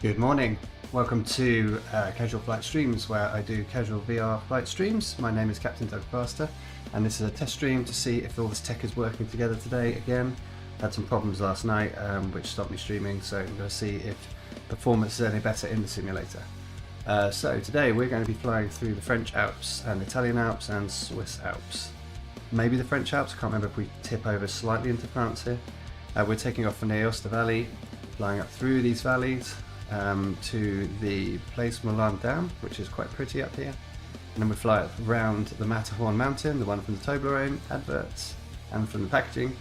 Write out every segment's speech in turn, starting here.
Good morning. Welcome to Casual Flight Streams, where I do casual VR flight streams. My name is Captain Doug Faster, and this is a test stream to see if all this tech is working together today. Again, had some problems last night which stopped me streaming, so I'm going to see if performance is any better in the simulator. So today we're going to be flying through the French Alps and Italian Alps and Swiss Alps. Maybe the French Alps, I can't remember if we tip over slightly into France here. We're taking off from the Aosta Valley, flying up through these valleys to the Place Moulin Dam, which is quite pretty up here, and then we fly around the Matterhorn mountain, the one from the Toblerone adverts and from the packaging,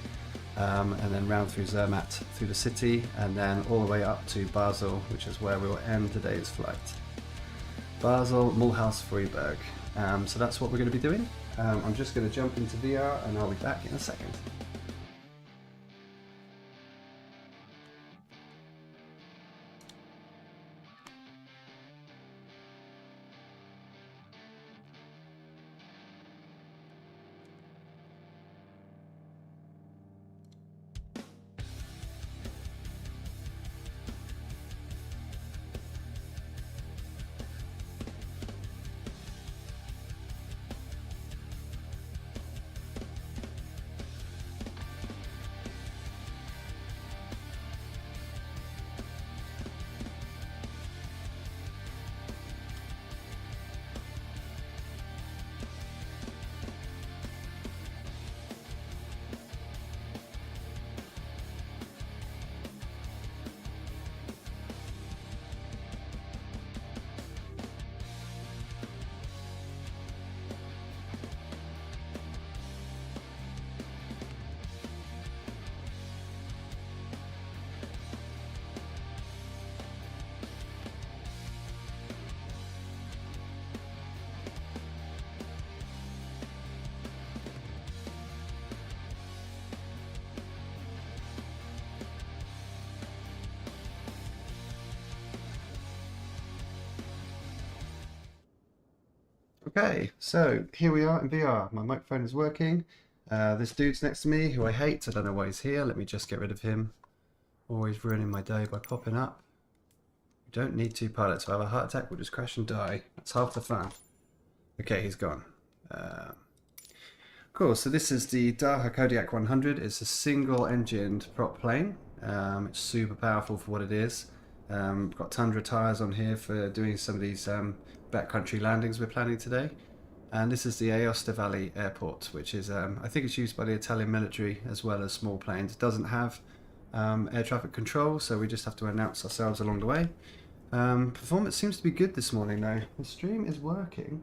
and then round through Zermatt, through the city, and then all the way up to Basel, which is where we will end today's flight. Basel, Mulhouse, Freiburg. So that's what we're going to be doing. I'm just going to jump into VR and I'll be back in a second. Okay, so here we are in VR. My microphone is working. This dude's next to me, who I hate. I don't know why he's here. Let me just get rid of him. Always ruining my day by popping up. You don't need two pilots. If I have a heart attack, we'll just crash and die. That's half the fun. Okay, he's gone. Cool, so this is the Daha Kodiak 100. It's a single-engined prop plane. It's super powerful for what it is. Got Tundra tyres on here for doing some of these backcountry landings we're planning today. And this is the Aosta Valley Airport, which is, I think it's used by the Italian military as well as small planes. It doesn't have air traffic control, so we just have to announce ourselves along the way. Performance seems to be good this morning though. The stream is working.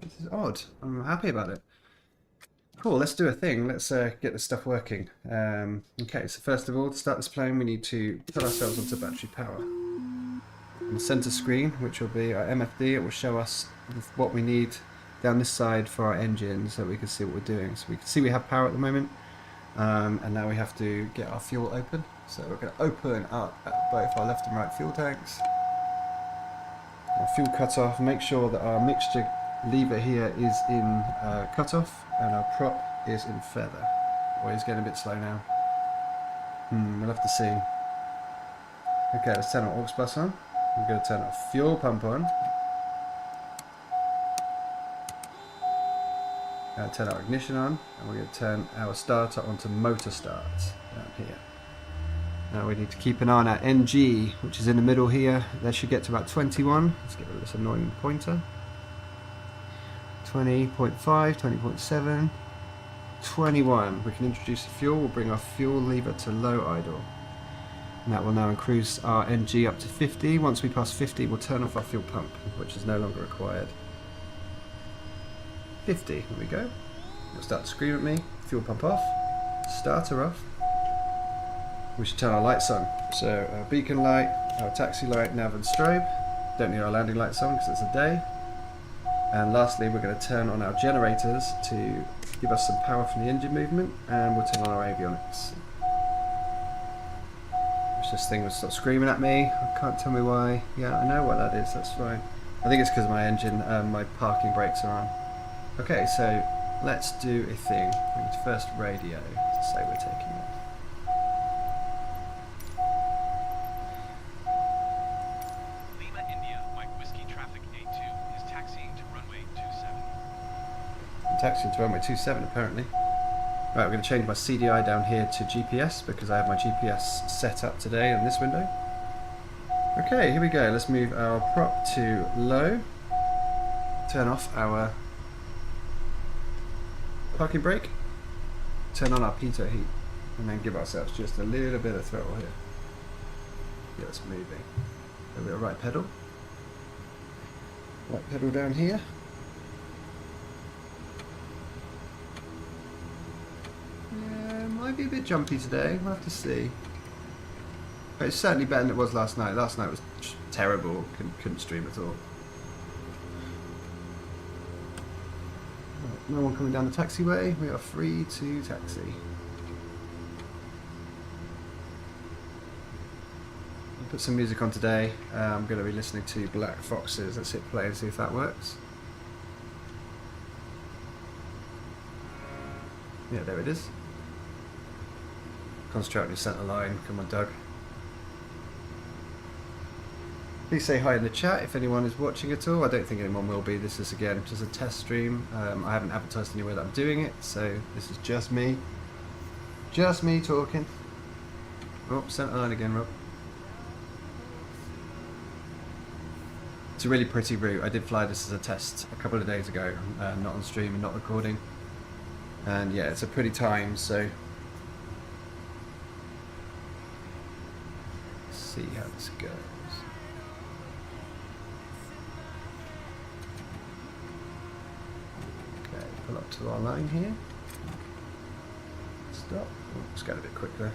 This is odd. I'm happy about it. Cool, let's do a thing. Let's get this stuff working. Okay, so first of all, to start this plane, we need to put ourselves onto battery power. On the center screen, which will be our MFD, it will show us what we need down this side for our engine so we can see what we're doing. So we can see we have power at the moment, and now we have to get our fuel open. So we're going to open up both our left and right fuel tanks. Our fuel cutoff, make sure that our mixture lever here is in cutoff and our prop is in feather. Oh, he's getting a bit slow now. We'll have to see. Okay, let's turn our aux bus on. We're going to turn our fuel pump on. Turn our ignition on, and we're going to turn our starter onto motor start down here. Now we need to keep an eye on our NG, which is in the middle here. That should get to about 21. Let's get rid of this annoying pointer. 20.5, 20.7, 21. We can introduce the fuel. We'll bring our fuel lever to low idle. And that will now increase our NG up to 50. Once we pass 50, we'll turn off our fuel pump, which is no longer required. 50, there we go. It'll start to scream at me. Fuel pump off. Starter off. We should turn our lights on. So our beacon light, our taxi light, nav and strobe. Don't need our landing lights on because it's a day. And lastly, we're going to turn on our generators to give us some power from the engine movement, and we'll turn on our avionics. This thing will start screaming at me. I can't tell me why. Yeah, I know what that is. That's fine. I think it's because my engine, my parking brakes are on. Okay, so let's do a thing. We need to first radio to say we're taking off. Taxiing to runway 27 apparently. Right, we're going to change my CDI down here to GPS because I have my GPS set up today in this window. Okay, here we go. Let's move our prop to low. Turn off our parking brake. Turn on our pitot heat. And then give ourselves just a little bit of throttle here. Get us moving. A bit of right pedal. Right pedal down here. Yeah, might be a bit jumpy today. We'll have to see. But it's certainly better than it was last night. Last night was terrible. Couldn't stream at all. Right, no one coming down the taxiway. We are free to taxi. Put some music on today. I'm going to be listening to Black Foxes. Let's hit play and see if that works. Yeah, there it is. Concentrate on your centre line. Come on, Doug. Please say hi in the chat if anyone is watching at all. I don't think anyone will be. This is, again, just a test stream. I haven't advertised anywhere that I'm doing it, so this is just me. Just me talking. Oh, centre line again, Rob. It's a really pretty route. I did fly this as a test a couple of days ago, not on stream and not recording. And yeah, it's a pretty time, so let's see how this goes. Okay, pull up to our line here. Stop. Oh, let's go a bit quicker.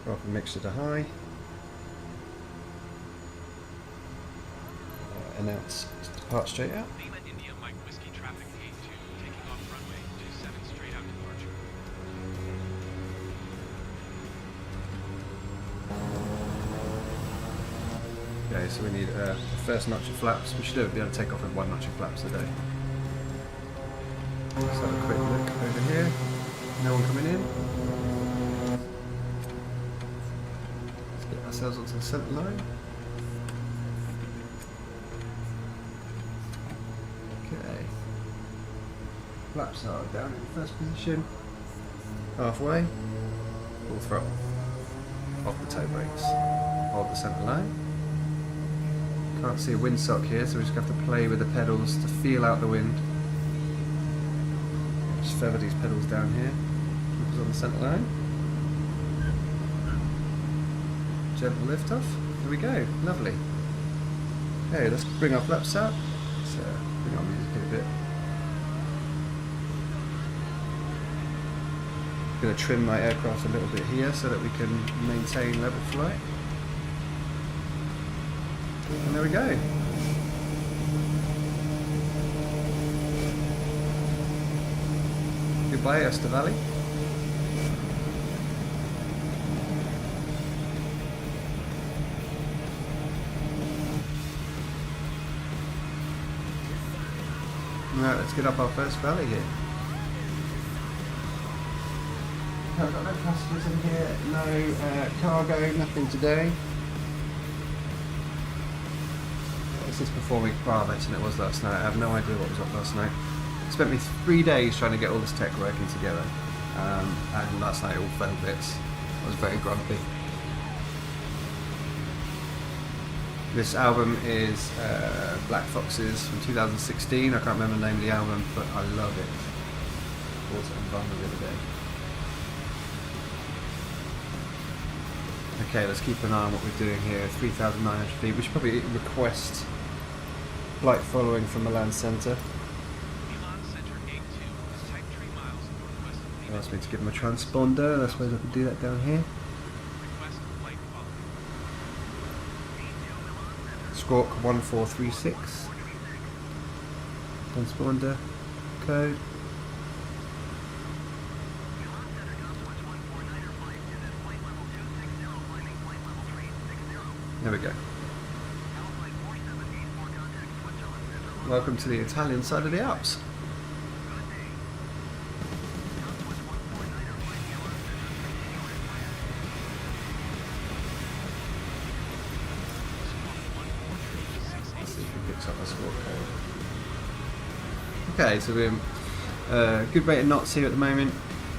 Drop a mixture to high. Announce depart straight out. Lima India Mike Whiskey traffic gate 2 taking off runway 27 straight out departure. Okay, so we need the first notch of flaps. We should be able to take off with 1 notch of flaps a day. Let's have a quick look over here. No one coming in. Let's get ourselves onto the centre line. Okay. Flaps are down in first position. Halfway. Full throttle. Off the toe brakes. Hold the centre line. Can't see a windsock here, so we just have to play with the pedals to feel out the wind. Just feather these pedals down here. Keep us on the centre line. Gentle lift off. There we go. Lovely. Okay, let's bring our flaps out. Let's bring our music in a bit. I'm going to trim my aircraft a little bit here so that we can maintain level flight. And there we go. Goodbye, Esther Valley. Right, let's get up our first valley here. I've got no passengers in here, no cargo, nothing today. This is performing far better than it was last night. I have no idea what was up last night. It spent me 3 days trying to get all this tech working together. And last night it all fell bits. I was very grumpy. This album is Black Foxes from 2016. I can't remember the name of the album, but I love it. Bought it on vinyl the other day. Okay, let's keep an eye on what we're doing here. 3,900 feet. We should probably request flight following from Milan Centre. Milan Center gate 2 is type 3 miles northwest of They Lima. asked me to give them a transponder. I suppose I can do that down here. Request flight following. Squawk 1436. Transponder code. There we go. Welcome to the Italian side of the Alps. Let's see if we picks up the scorecard. Okay, so we're good rate of knots here at the moment.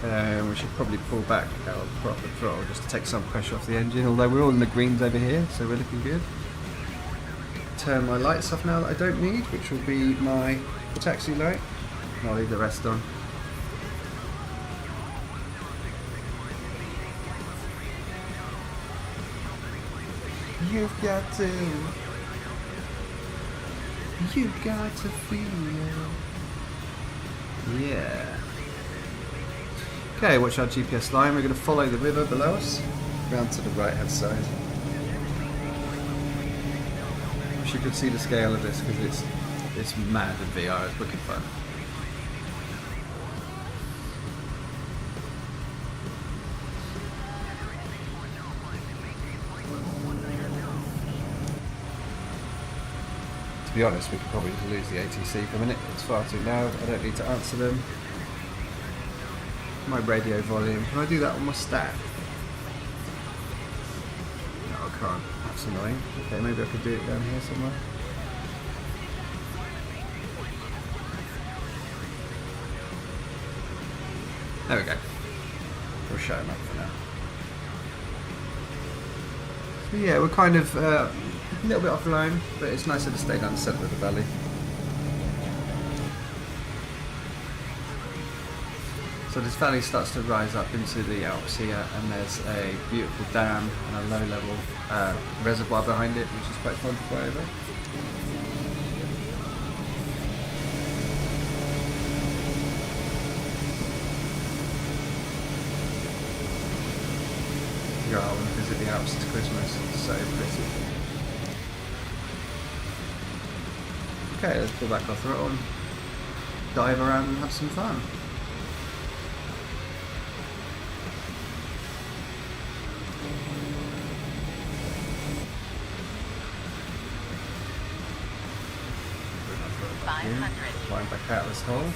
We should probably pull back our proper throttle just to take some pressure off the engine, although we're all in the greens over here, so we're looking good. Turn my lights off now that I don't need, which will be my taxi light. I'll leave the rest on. You've got to feel. Yeah. Okay, watch our GPS line. We're going to follow the river below us, round to the right hand side. Wish you could see the scale of this because it's mad in VR. It's wicked fun. To be honest, we could probably lose the ATC for a minute. It's far too loud. I don't need to answer them. My radio volume. Can I do that on my stack? No, I can't. That's annoying. Okay, maybe I could do it down here somewhere. There we go. We'll shut him up for now. So yeah, we're kind of a little bit offline, but it's nicer to stay down the centre of the valley. So this valley starts to rise up into the Alps here, and there's a beautiful dam and a low-level reservoir behind it, which is quite fun to fly over. Yeah, I want to visit the Alps this Christmas. It's so pretty. Okay, let's pull back our throttle and dive around and have some fun. Climb back out of this hole.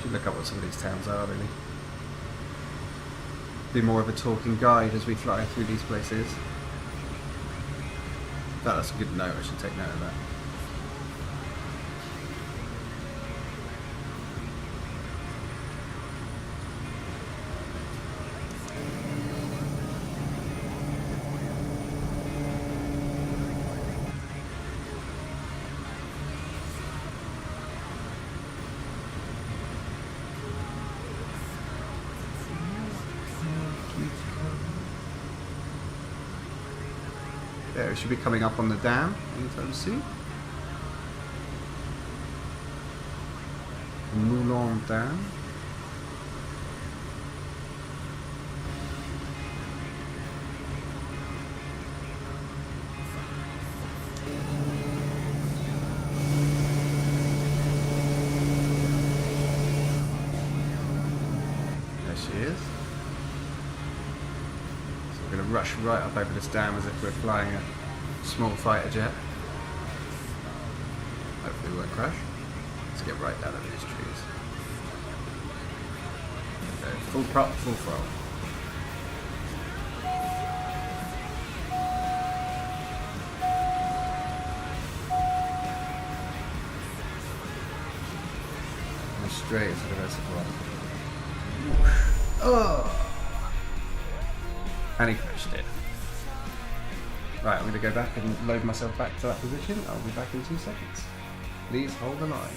Should look up what some of these towns are, really. Be more of a talking guide as we fly through these places. That's a good note, I should take note of that. There, it should be coming up on the dam anytime soon. Moulin Dam. There she is. We're going to rush right up over this dam as if we're flying a small fighter jet. Hopefully we won't crash. Let's get right down over these trees. Okay, full prop, full throttle. And straight into the reservoir. Oh! And he crashed it. Right, I'm going to go back and load myself back to that position. I'll be back in 2 seconds. Please hold the line.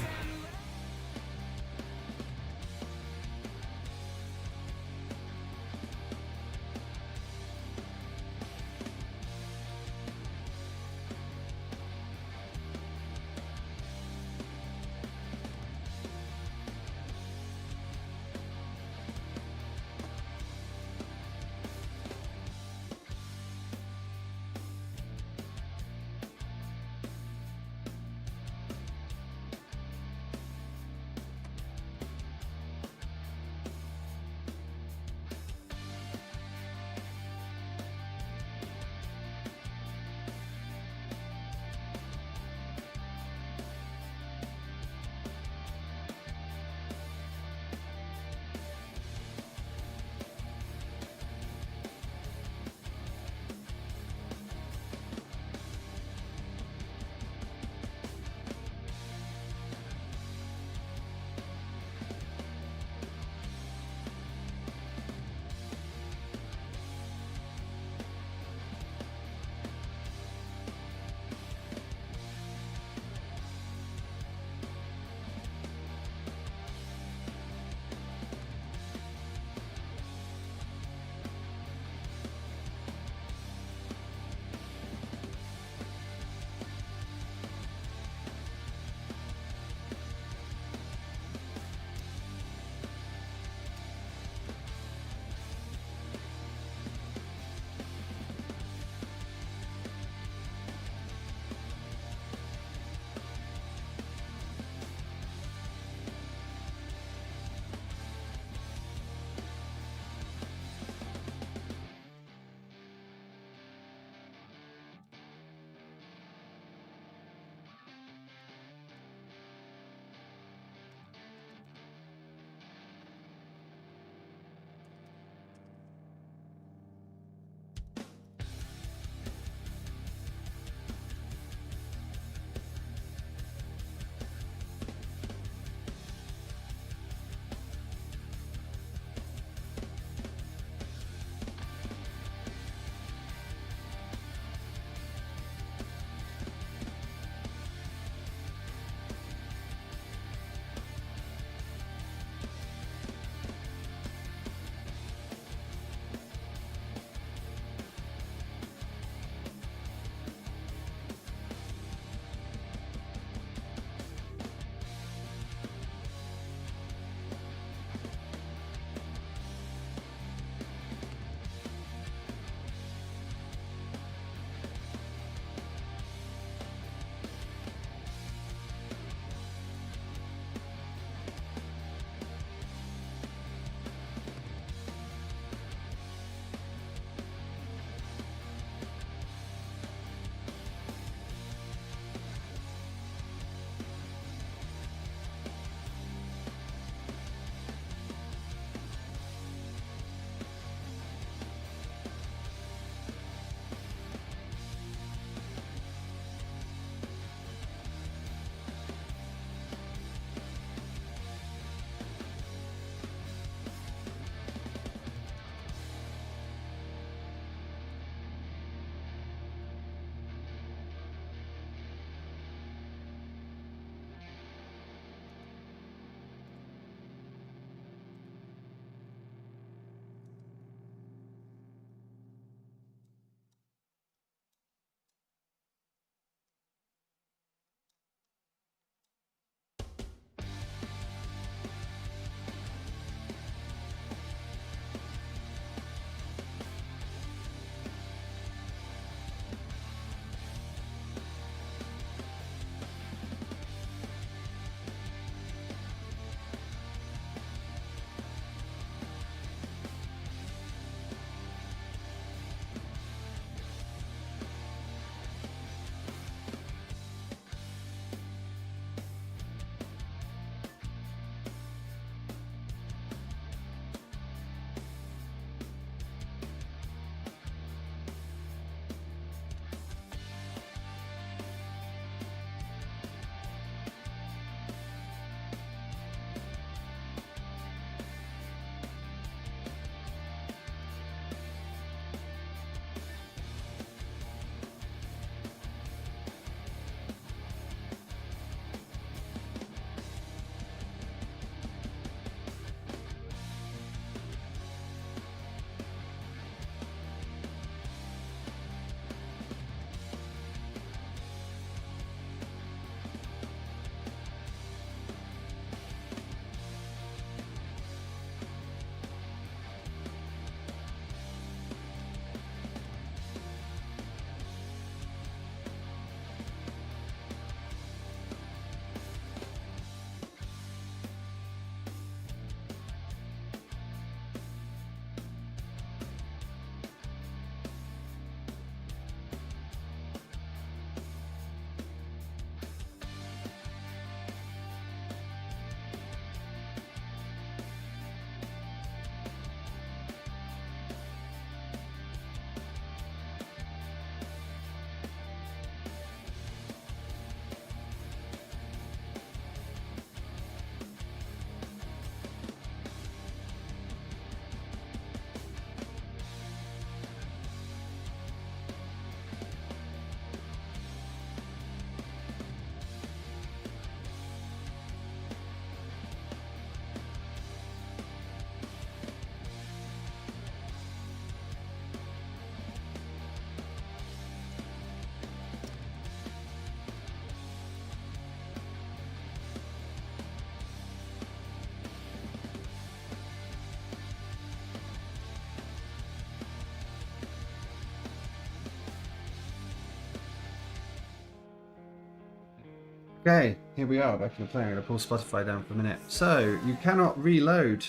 Okay, here we are back in the plane. I'm going to pull Spotify down for a minute. So, you cannot reload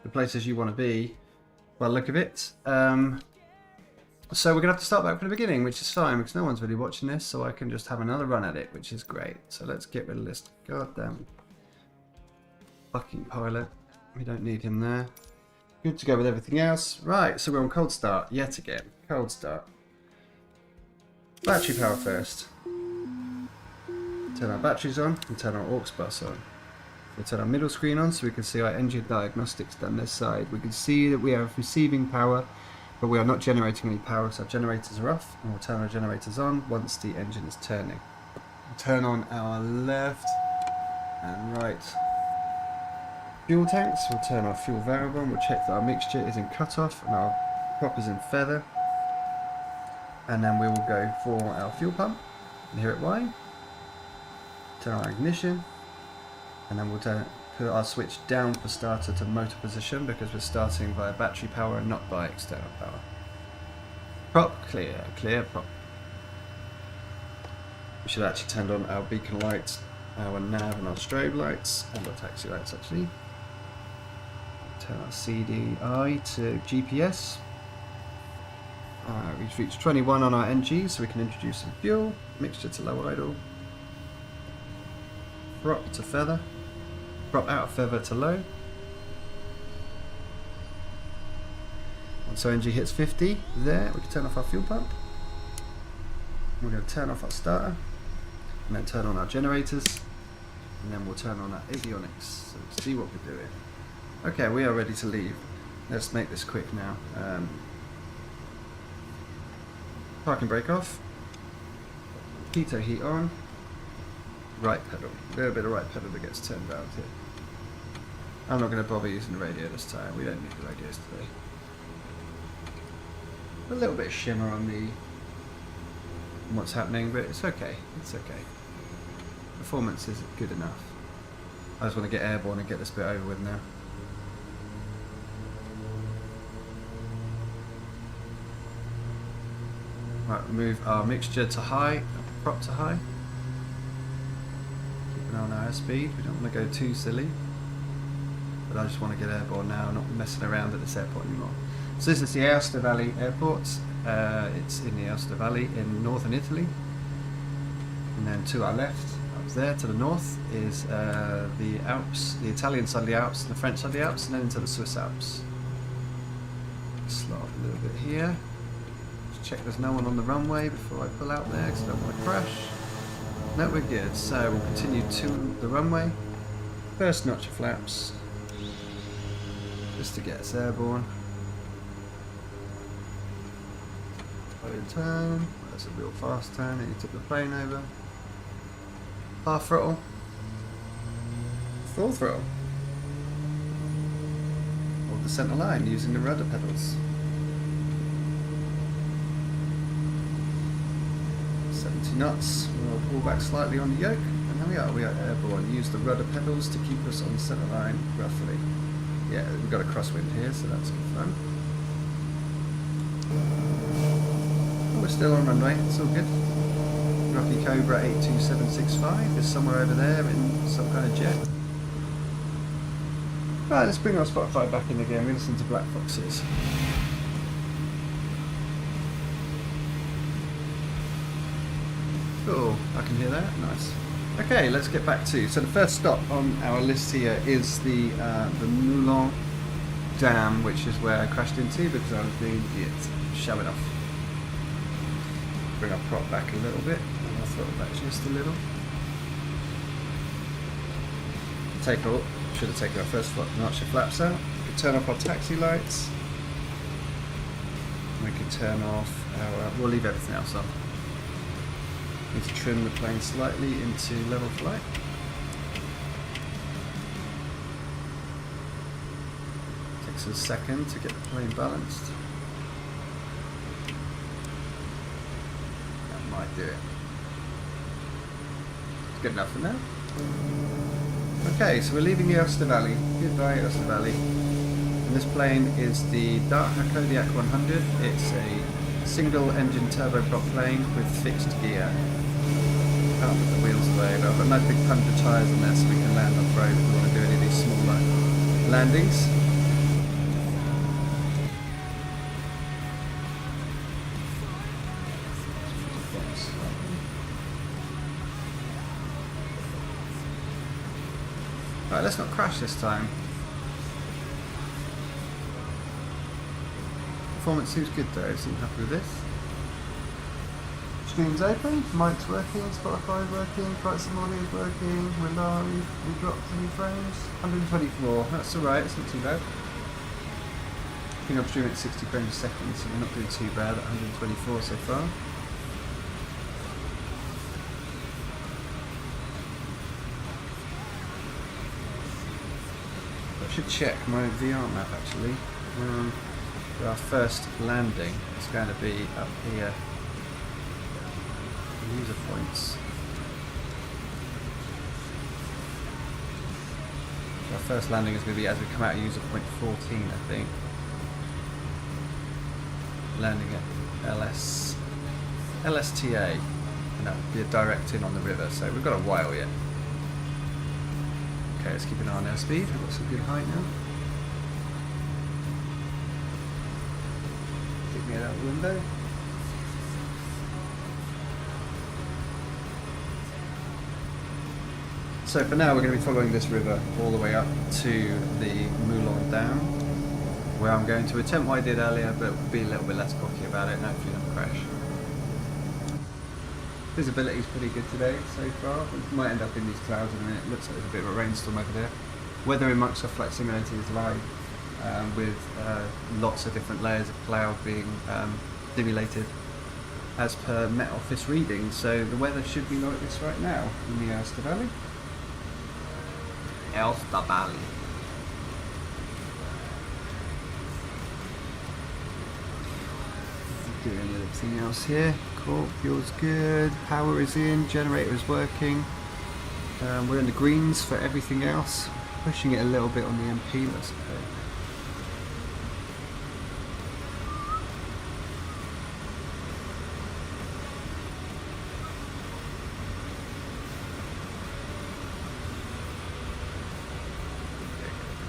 the places you want to be by the look of it. So we're going to have to start back from the beginning, which is fine because no one's really watching this, so I can just have another run at it, which is great. So let's get rid of this goddamn fucking pilot. We don't need him there. Good to go with everything else. Right, so we're on cold start yet again. Cold start. Battery power first. Turn our batteries on and turn our aux bus on. We'll turn our middle screen on so we can see our engine diagnostics down this side. We can see that we are receiving power, but we are not generating any power, so our generators are off, and we'll turn our generators on once the engine is turning. We'll turn on our left and right fuel tanks. We'll turn our fuel variable on. We'll check that our mixture is in cutoff and our prop is in feather. And then we will go for our fuel pump and hear it whine. Turn on our ignition, and then we'll put our switch down for starter to motor position because we're starting via battery power and not by external power. Prop clear, clear prop. We should actually turn on our beacon lights, our nav and our strobe lights, and our taxi lights actually. Turn our CDI to GPS. We've reached 21 on our NG, so we can introduce some fuel, mixture to low idle. Prop to feather, prop out of feather to low. Once our NG hits 50, there, we can turn off our fuel pump. We're going to turn off our starter, and then turn on our generators, and then we'll turn on our avionics, so we'll see what we're doing. Okay, we are ready to leave. Let's make this quick now. Parking brake off, pitot heat on. Right pedal. A little bit of right pedal that gets turned around here. I'm not going to bother using the radio this time. We don't need the radios today. A little bit of shimmer on what's happening, but it's okay. It's okay. Performance is good enough. I just want to get airborne and get this bit over with now. Right, move our mixture to high, prop to high. On our speed, we don't want to go too silly, but I just want to get airborne now, not messing around at this airport anymore. So this is the Aosta Valley Airport. It's in the Aosta Valley in northern Italy, and then to our left, up there to the north, is the Alps, the Italian side of the Alps and the French side of the Alps, and then into the Swiss Alps. Slot a little bit here. Just check there's no one on the runway before I pull out there because I don't want to crash. No, we're good. So we'll continue to the runway. First notch of flaps, just to get us airborne. Slow turn. That's a real fast turn. And you took the plane over. Half throttle. Full throttle. Hold the centre line using the rudder pedals. 70 knots. We'll pull back slightly on the yoke, and there we are airborne. Use the rudder pedals to keep us on the centre line roughly. Yeah, we've got a crosswind here, so that's good fun. Oh, we're still on runway, it's all good. Rocky Cobra 82765 is somewhere over there in some kind of jet. Right, let's bring our Spotify back in again. We listen to Black Foxes. Cool, I can hear that, nice. Okay, let's get back to, so the first stop on our list here is the Moulin Dam, which is where I crashed into because I was being an idiot. Shove it off. Bring our prop back a little bit, and I'll throttle back just a little. Should have taken our first notch of flaps out. We can turn off our taxi lights. We can turn off our, we'll leave everything else on. Need to trim the plane slightly into level flight. Takes us a second to get the plane balanced. That might do it. It's good enough for now. Okay, so we're leaving the Aosta Valley. Goodbye, Aosta Valley. And this plane is the Dacia Kodiak 100. It's a single engine turboprop plane with fixed gear. can't put the wheels away, but I've got nice big Tundra tyres on there so we can land off-road if we want to do any of these smaller landings. Right, let's not crash this time. Performance seems good though, seem happy with this. Stream's open, mic's working, Spotify working, flight sim audio is working, we're live, we dropped 3 frames, 124, that's alright, it's not too bad. I think I'm streaming at 60 frames a second, so we're not doing too bad at 124 so far. I should check my VR map actually. For our first landing, it's going to be up here. User points. Our first landing is going to be as we come out of user point 14, I think. Landing at LSTA, and that will be a direct in on the river, so we've got a while yet. Okay, let's keep an eye on airspeed. We've got some good height now. Take me out the window. So for now we're going to be following this river all the way up to the Moulin Dam, where I'm going to attempt what I did earlier, but be a little bit less cocky about it and hopefully not crash. Visibility is pretty good today so far. We might end up in these clouds in a minute. It looks like there's a bit of a rainstorm over there. Weather in Microsoft Flight Simulator is live with lots of different layers of cloud being simulated as per Met Office readings. So the weather should be like this right now in the Ulster Valley. Ulster Valley. Doing everything else here. Cool, fuel's good, power is in, generator is working. We're in the greens for everything else. Pushing it a little bit on the MP, that's okay.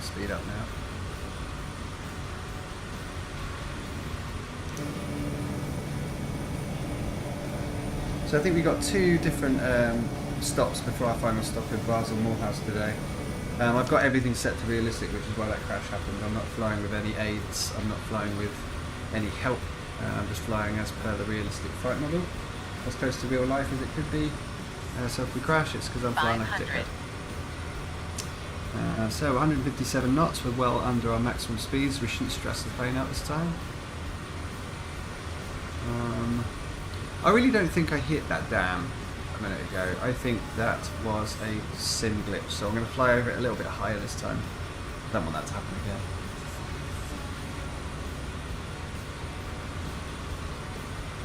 Speed up now. So I think we got 2 different stops before our final stop in Basel Moorhouse today. I've got everything set to realistic, which is why that crash happened. I'm not flying with any aids, I'm not flying with any help, I'm just flying as per the realistic flight model, as close to real life as it could be. So if we crash, it's because I'm flying like a dickhead. So 157 knots, we're well under our maximum speeds, we shouldn't stress the plane out this time. I really don't think I hit that dam a minute ago. I think that was a sim glitch, so I'm going to fly over it a little bit higher this time. I don't want that to happen again.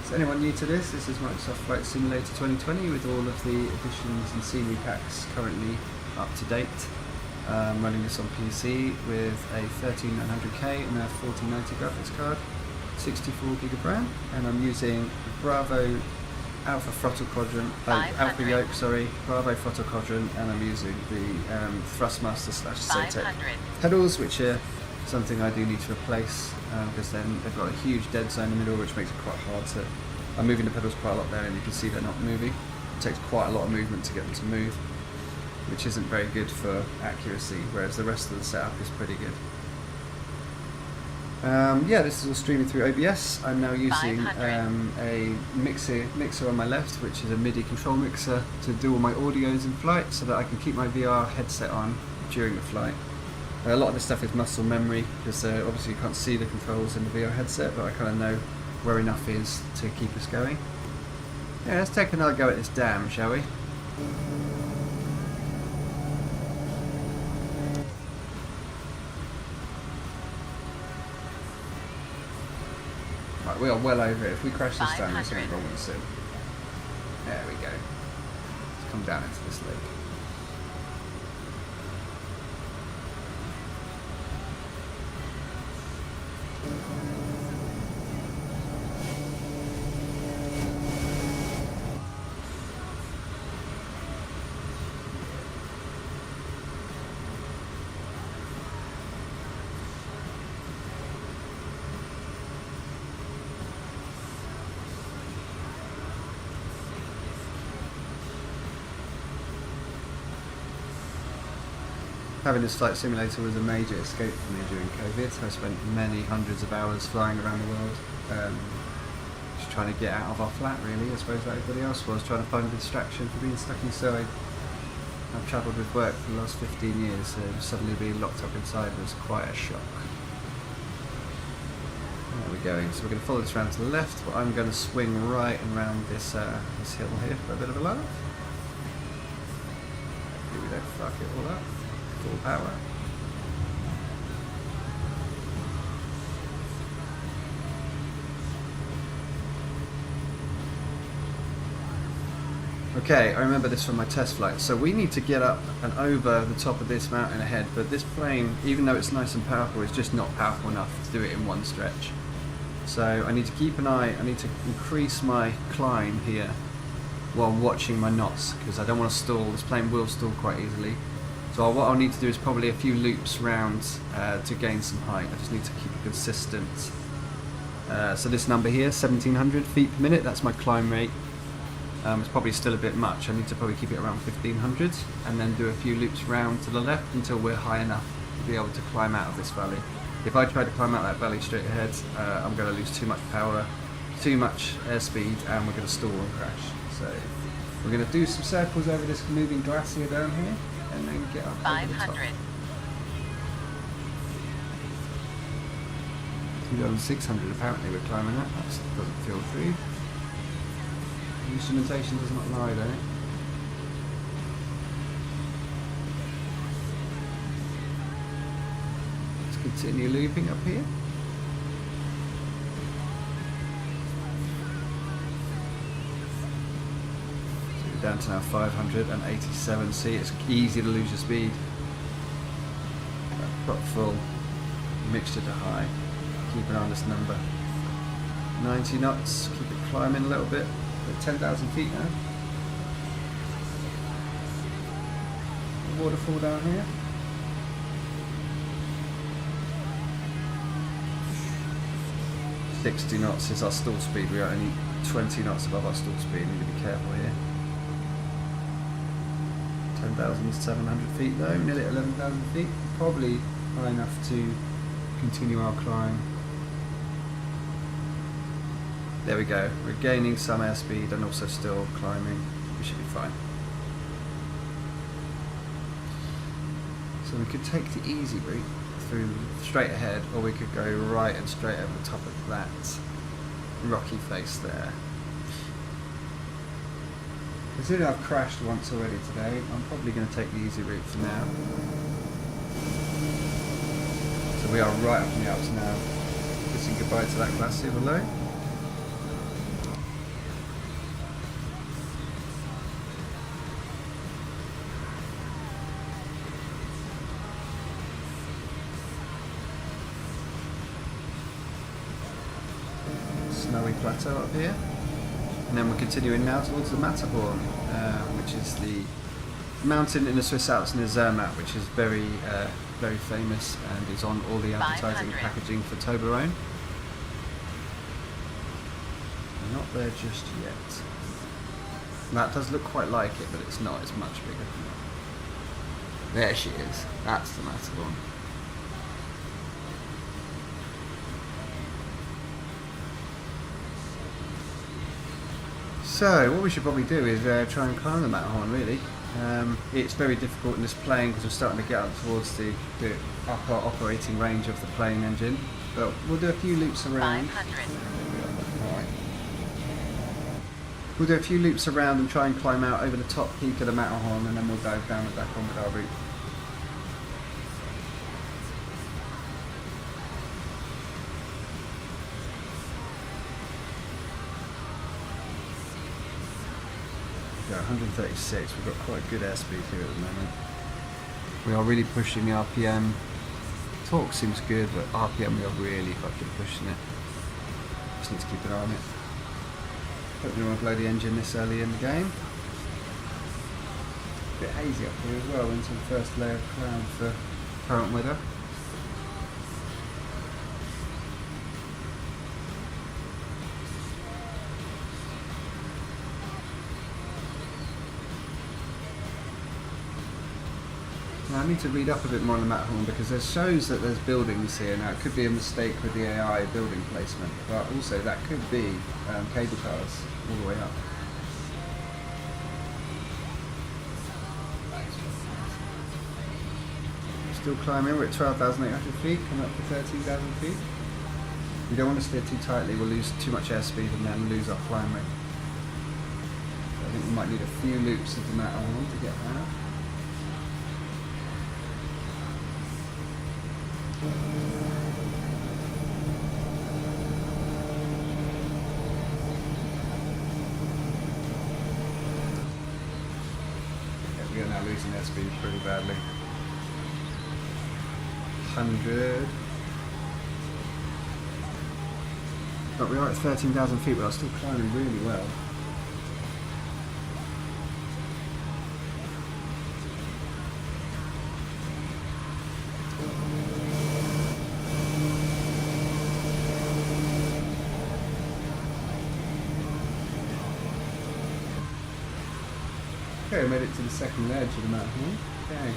So anyone new to this is Microsoft Flight Simulator 2020 with all of the additions and scenery packs currently up to date. Running this on PC with a 13900K and a 4090 graphics card, 64GB of RAM, and I'm using Bravo Alpha Throttle Quadrant, Alpha Yoke, sorry, Bravo Throttle Quadrant, and I'm using the Thrustmaster / Sotec pedals, which are something I do need to replace because then they've got a huge dead zone in the middle, which makes it quite hard to. I'm moving the pedals quite a lot there, and you can see they're not moving. It takes quite a lot of movement to get them to move, which isn't very good for accuracy, whereas the rest of the setup is pretty good. Yeah, this is all streaming through OBS. I'm now using a mixer on my left, which is a MIDI control mixer to do all my audios in flight so that I can keep my VR headset on during the flight. A lot of this stuff is muscle memory because obviously you can't see the controls in the VR headset, but I kind of know where enough is to keep us going. Yeah, let's take another go at this dam, shall we? Right, we are well over it. If we crash this down, there's something wrong with the sim. There we go. Let's come down into this lake. Having this flight simulator was a major escape for me during COVID. I spent many hundreds of hours flying around the world, just trying to get out of our flat really, I suppose like everybody else was, trying to find a distraction for being stuck inside. I've travelled with work for the last 15 years, so suddenly being locked up inside was quite a shock. There we're going, so we're going to follow this round to the left, but I'm going to swing right and round this hill here for a bit of a laugh. Hopefully we don't fuck it all up. Full power. Okay, I remember this from my test flight. So we need to get up and over the top of this mountain ahead, but this plane, even though it's nice and powerful, is just not powerful enough to do it in one stretch. So I need to keep an eye, I need to increase my climb here while watching my knots, because I don't want to stall. This plane will stall quite easily. So what I'll need to do is probably a few loops round to gain some height. I just need to keep it consistent. So this number here, 1700 feet per minute, that's my climb rate. It's probably still a bit much. I need to probably keep it around 1500 and then do a few loops round to the left until we're high enough to be able to climb out of this valley. If I try to climb out that valley straight ahead, I'm going to lose too much power, too much airspeed, and we're going to stall and crash. So we're going to do some circles over this moving glacier down here and then get up 500. 2,600 apparently we're climbing that. That doesn't feel true. The instrumentation does not lie though. Let's continue looping up here. So we're down to now 587. See, it's easy to lose your speed. Prop full, mixture to high. Keep an eye on this number. 90 knots, keep it climbing a little bit. We're at 10,000 feet now. Waterfall down here. "60 knots is our stall speed. We are only 20 knots above our stall speed. Need to be careful here. 10,700 feet though, nearly 11,000 feet. Probably high enough to continue our climb. There we go. We're gaining some airspeed and also still climbing. We should be fine. So we could take the easy route through straight ahead, or we could go right and straight over the top of that rocky face there. Considering I've crashed once already today, I'm probably going to take the easy route for now. So we are right up in the Alps now. Kissing goodbye to that glacier below. Snowy plateau up here, and then we're continuing now towards the Matterhorn, which is the mountain in the Swiss Alps near Zermatt, which is very famous and is on all the advertising 500. packaging for Toblerone. We're not there just yet. That does look quite like it, but it's not. It's much bigger than that. There she is. That's the Matterhorn. So what we should probably do is try and climb the Matterhorn really. It's very difficult in this plane because we're starting to get up towards the upper operating range of the plane engine. But we'll do a few loops around. 500. Alright. We'll do a few loops around and try and climb out over the top peak of the Matterhorn, and then we'll dive down and back on with our route. Go 136, we've got quite good airspeed here at the moment. We are really pushing the RPM. Torque seems good, but RPM we are really fucking pushing it. Just need to keep an eye on it. Hope we won't blow the engine this early in the game. A bit hazy up here as well, into the first layer of cloud for current weather. I need to read up a bit more on the Matterhorn because it shows that there's buildings here. Now it could be a mistake with the AI building placement, but also that could be cable cars all the way up. Still climbing, we're at 12,800 feet, coming up to 13,000 feet. We don't want to steer too tightly, we'll lose too much airspeed and then lose our climb rate. So I think we might need a few loops of the Matterhorn to get there. Yeah, we are now losing airspeed pretty badly. 100. But we are at 13,000 feet, but I'm still climbing really well. Okay, I made it to the second ledge of the Matterhorn. Okay.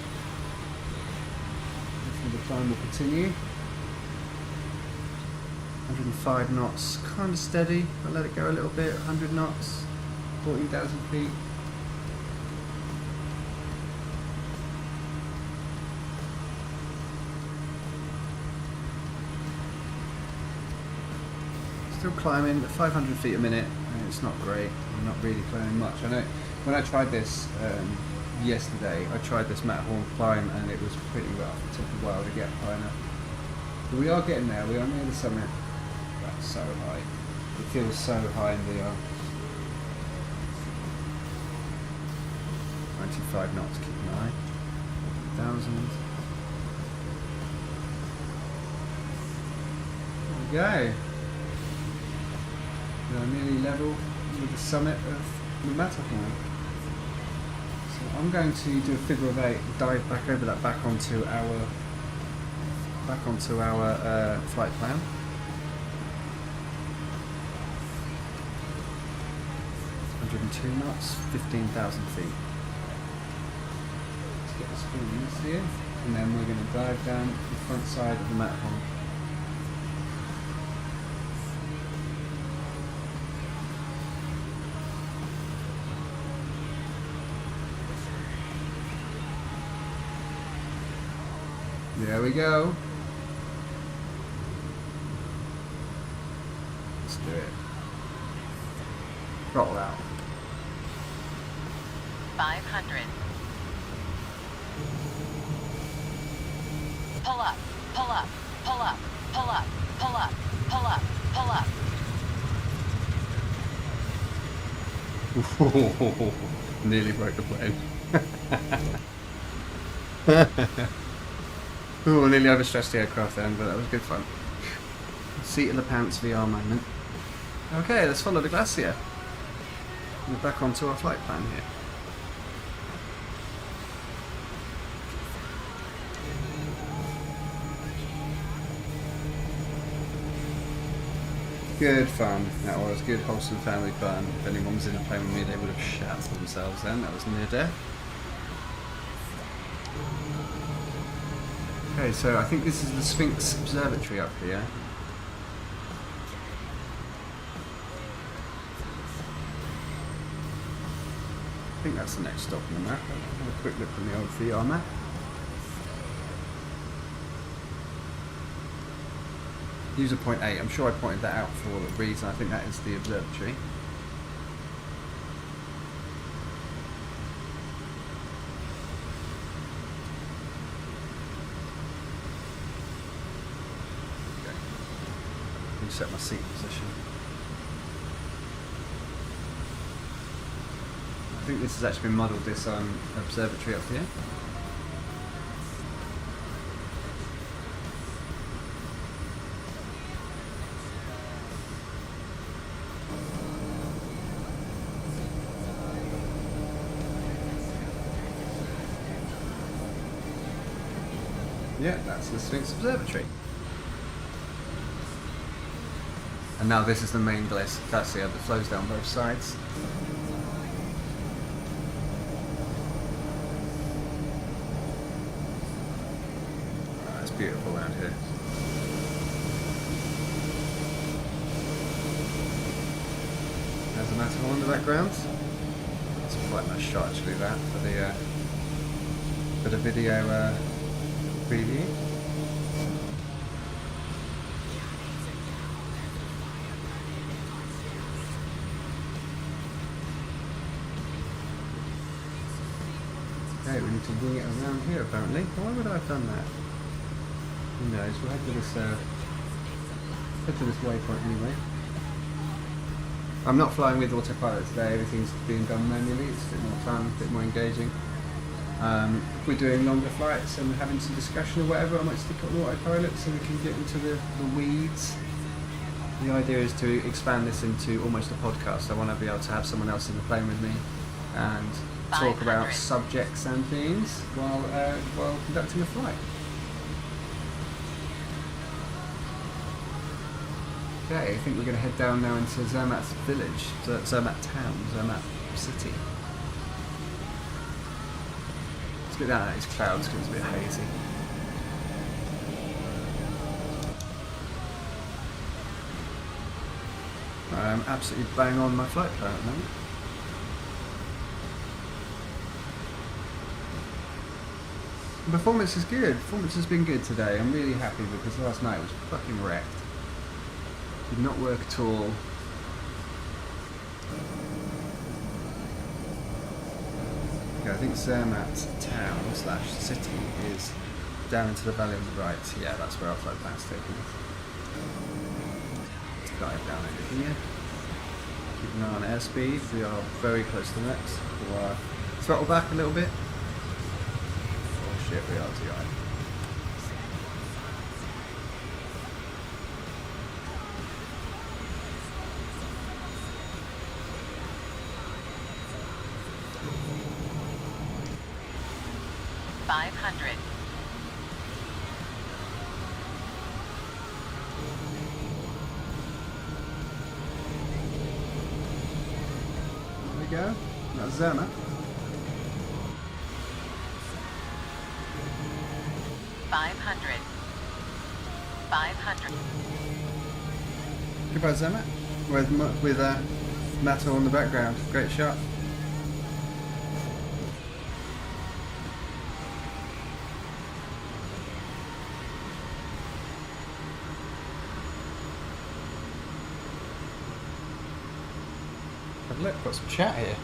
Hopefully the climb will continue. 105 knots, kind of steady. I'll let it go a little bit. 100 knots, 14,000 feet. Still climbing at 500 feet a minute. It's not great. I'm not really climbing much. I know when I tried this yesterday, I tried this Matterhorn climb and it was pretty rough. It took a while to get high enough. But we are getting there. We are near the summit. That's so high. It feels so high in VR. 95 knots, keep an eye. 1,000. There we go. We are nearly level with the summit of the Matterhorn. So I'm going to do a figure of 8, dive back over that back onto our flight plan. Two knots, 15,000 feet. Let's get the screens here, and then we're going to dive down the front side of the Matterhorn. There we go. Let's do it. Throttle out. 500. Pull up, pull up, pull up, pull up, pull up, pull up, pull up. Nearly broke the plane. Ooh, nearly overstressed the aircraft then, but that was good fun. Seat of the pants VR moment. Okay, let's follow the glacier. We're back onto our flight plan here. Good fun. That was good, wholesome family fun. If anyone was in a plane with me, they would have shat themselves then. That was near death. Okay, so I think this is the Sphinx Observatory up here. I think that's the next stop on the map. I'll have a quick look on the old VR map. User point 8, I'm sure I pointed that out for a reason. I think that is the observatory. Okay. Reset my seat position. I think this has actually been modelled, this observatory up here. Yeah, that's the Sphinx Observatory. And now this is the main glacier that flows down both sides. There's a Matterhorn in the background. It's quite a nice shot actually, that for the video preview. Okay, we need to wing it around here apparently. Why would I have done that? Who knows? We'll head to this waypoint anyway. I'm not flying with autopilot today, everything's being done manually, it's a bit more fun, a bit more engaging. If we're doing longer flights and having some discussion or whatever, I might stick on autopilot so we can get into the weeds. The idea is to expand this into almost a podcast. I want to be able to have someone else in the plane with me and talk about subjects and themes while conducting a flight. Okay, I think we're going to head down now into Zermatt's village, Zermatt town, Zermatt city. Let's get down at these clouds because it's a bit hazy. I'm absolutely bang on my flight plan at the moment. Performance is good. Performance has been good today. I'm really happy because last night was fucking wrecked. Did not work at all. Okay, I think Zermatt town / city is down into the valley on the right. Yeah, that's where our flight plan's taking us. Let's dive down over here. Keep an eye on airspeed. We are very close to the next. We'll throttle back a little bit. Oh shit, we are TI. Go. That's Zermatt. 500. Goodbye, Zermatt. With Matto on the background. Great shot. Look, got some chat here.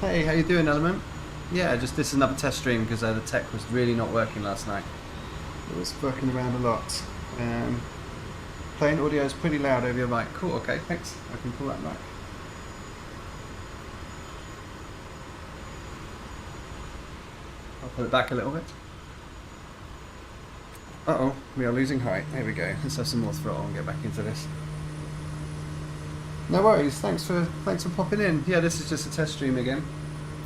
Hey, how you doing, Element? Yeah, just this is another test stream because the tech was really not working last night. It was fucking around a lot. Plane audio is pretty loud over your mic. Cool, okay, thanks. I can pull that mic. I'll pull it back a little bit. Uh-oh, we are losing height. There we go. Let's have some more throttle and get back into this. No worries. Thanks for popping in. Yeah, this is just a test stream again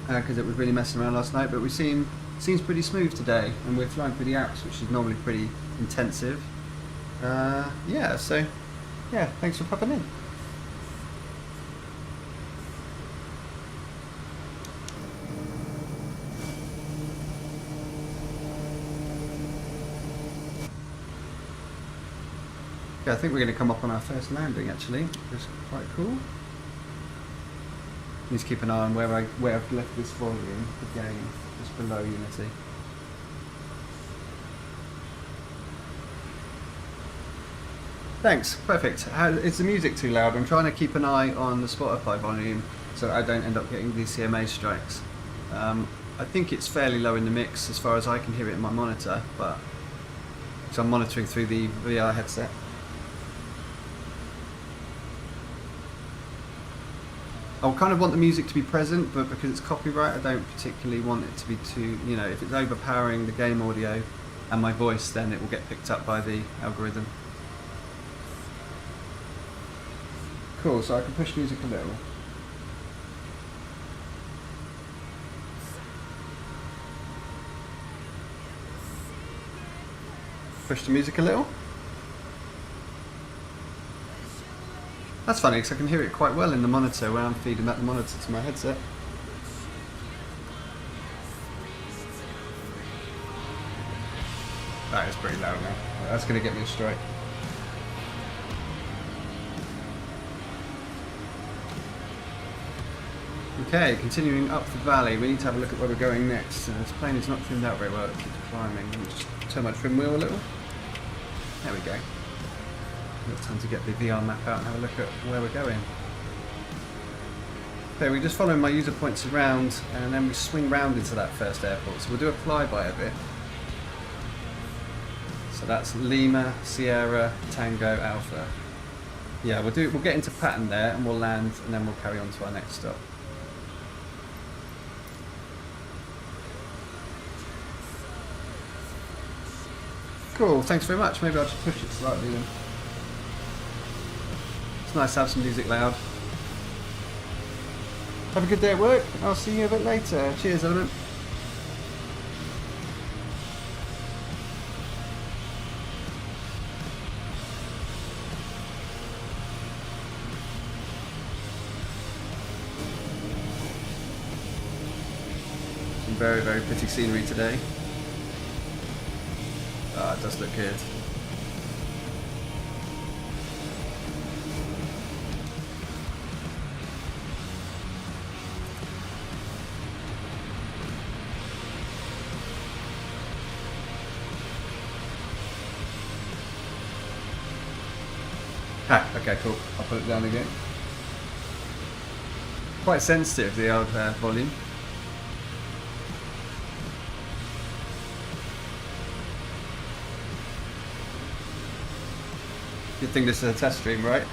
because it was really messing around last night. But seems pretty smooth today, and we're flying through the Alps, which is normally pretty intensive. Yeah. So yeah, thanks for popping in. Yeah, I think we're going to come up on our first landing actually, which is quite cool. Need to keep an eye on where I've left this volume again, just below Unity. Thanks, perfect. Is the music too loud? I'm trying to keep an eye on the Spotify volume so I don't end up getting these CMA strikes. I think it's fairly low in the mix as far as I can hear it in my monitor, but so I'm monitoring through the VR headset. I kind of want the music to be present, but because it's copyright, I don't particularly want it to be too, you know, if it's overpowering the game audio and my voice, then it will get picked up by the algorithm. Cool, so I can push music a little. Push the music a little. That's funny because I can hear it quite well in the monitor when I'm feeding back the monitor to my headset. That is pretty loud now. That's going to get me a strike. Okay, continuing up the valley, we need to have a look at where we're going next. This plane is not trimmed out very well, it keeps climbing. Let me just turn my trim wheel a little. There we go. It's time to get the VR map out and have a look at where we're going. Okay, we're just following my user points around and then we swing round into that first airport. So we'll do a flyby a bit. So that's Lima, Sierra, Tango, Alpha. Yeah, we'll get into pattern there and we'll land and then we'll carry on to our next stop. Cool, thanks very much. Maybe I'll just push it slightly then. It's nice to have some music loud. Have a good day at work. I'll see you a bit later. Cheers, Element. Some very, very pretty scenery today. Ah, it does look good. Ah, okay, cool. I'll put it down again. Quite sensitive, the old volume. Good thing this is a test stream, right?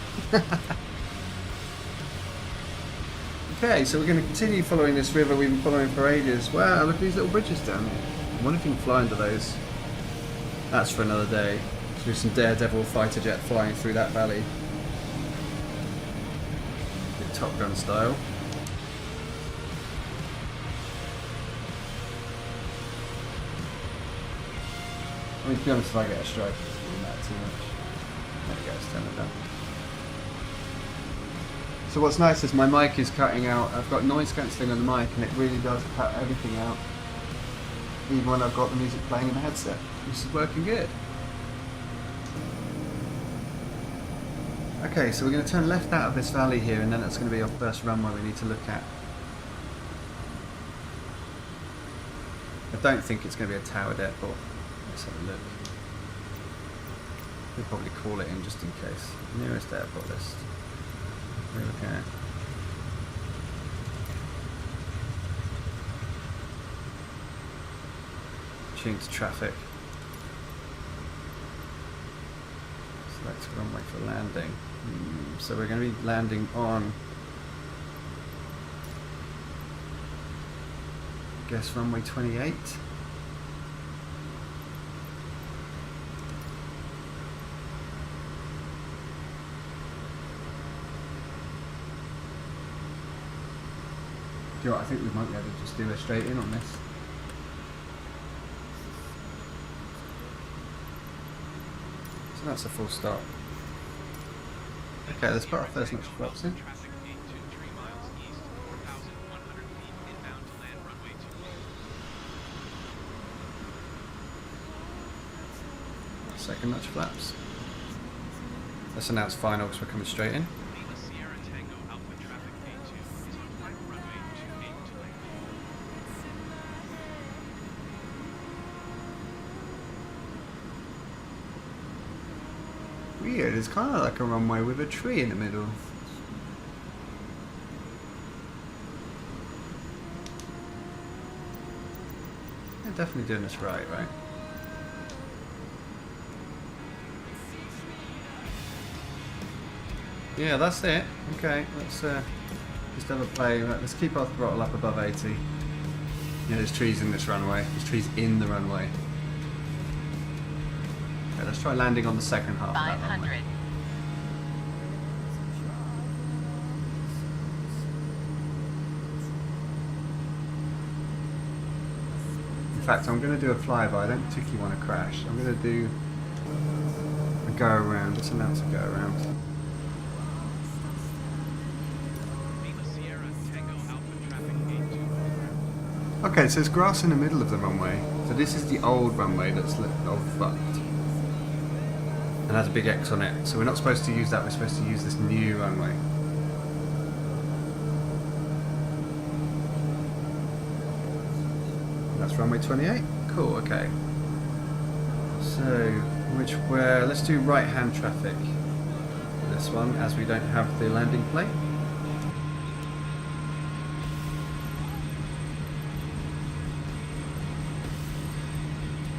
Okay, so we're going to continue following this river we've been following for ages. Wow, look at these little bridges down here. I wonder if you can fly under those. That's for another day. Do some Daredevil fighter jet flying through that valley. Bit Top Gun style. I mean, to be honest, if I get a strike, it's doing that too much. There we go, let's turn it down. So what's nice is my mic is cutting out. I've got noise cancelling on the mic and it really does cut everything out. Even when I've got the music playing in the headset. This is working good. Okay, so we're going to turn left out of this valley here and then that's going to be our first runway we need to look at. I don't think it's going to be a towered airport. Let's have a look. We'll probably call it in just in case. Nearest airport list. We're looking at. Change to traffic. Select runway for landing. So we're going to be landing on, I guess, runway 28. Do you know what, I think we might be able to just do a straight in on this. So that's a full stop. Okay, let's put our first next flaps in. Traffic 823 miles east, 4,100 feet inbound to land runway 28. Second notch flaps. Let's announce final because we're coming straight in. Lima Sierra Tango Alpha traffic 82 is on flight runway 28 to land. Weird, it's kind of like a runway with a tree in the middle. They're definitely doing this right? Yeah, that's it. Okay, let's just have a play. Let's keep our throttle up above 80. Yeah, there's trees in this runway. There's trees in the runway. Okay, let's try landing on the second half of that runway. 500. In fact, I'm going to do a flyby. I don't particularly want to crash. I'm going to do a go around. Let's announce a go around. Lima Sierra Tango Alpha traffic 82. Okay, so there's grass in the middle of the runway. So this is the old runway that's all fucked. And has a big X on it. So we're not supposed to use that, we're supposed to use this new runway. That's runway 28. Cool, okay. So, let's do right-hand traffic for this one, as we don't have the landing plate.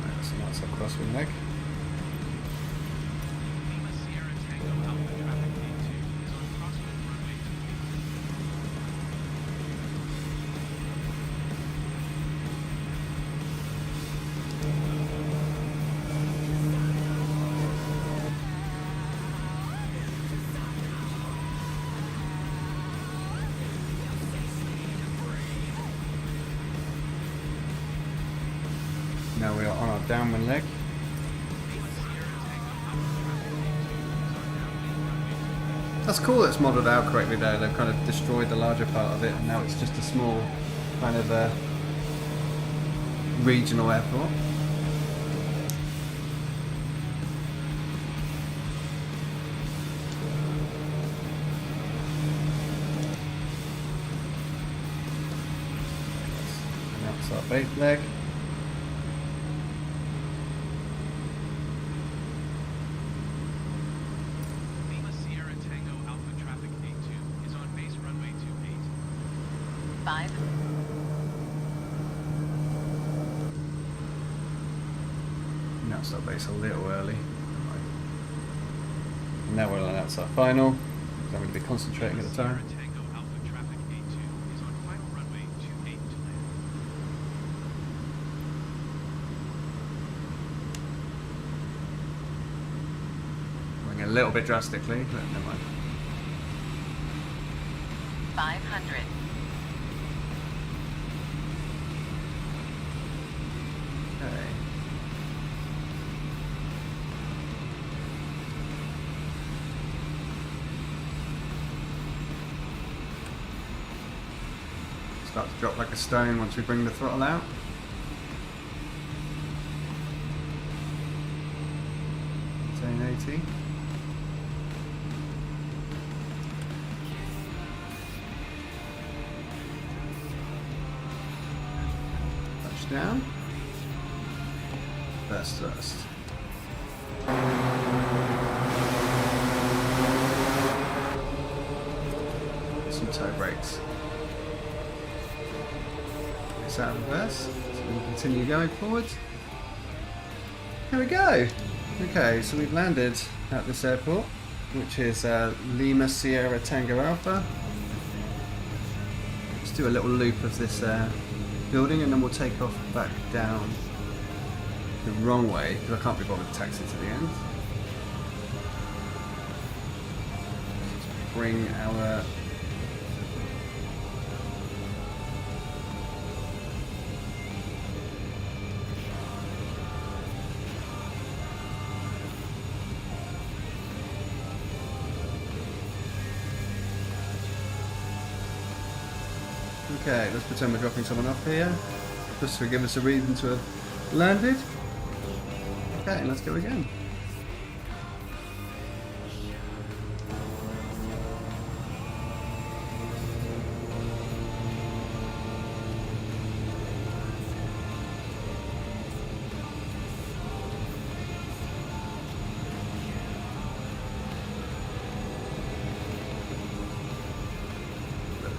Right, so that's our crosswind leg. Lima Sierra Tango Alpha traffic gate 2 is on crosswind runway 28. Now we are on our downwind leg. That's cool that it's modelled out correctly there. They've kind of destroyed the larger part of it and now it's just a small kind of regional airport. And that's our base leg. Lima Sierra Tango Alpha traffic gate 2 is on base runway 28. 5. And that's our base a little early. And now we're on outside final. I'm going to be concentrating at the Sierra time. Tango Alpha traffic gate 2 is on final runway 28 to land. Going a little bit drastically, but never mind. 500. Okay. Start to drop like a stone once we bring the throttle out. Maintain 80. Touchdown. First thrust. Some toe brakes. It's out of reverse, so we can continue going forwards. Here we go. Okay, so we've landed at this airport, which is Lima Sierra Tango Alpha. Let's do a little loop of this building and then we'll take off back down the wrong way because I can't be bothered to taxi to the end. Let's bring our Okay, let's pretend we're dropping someone off here, just to give us a reason to have landed. Okay, let's go again.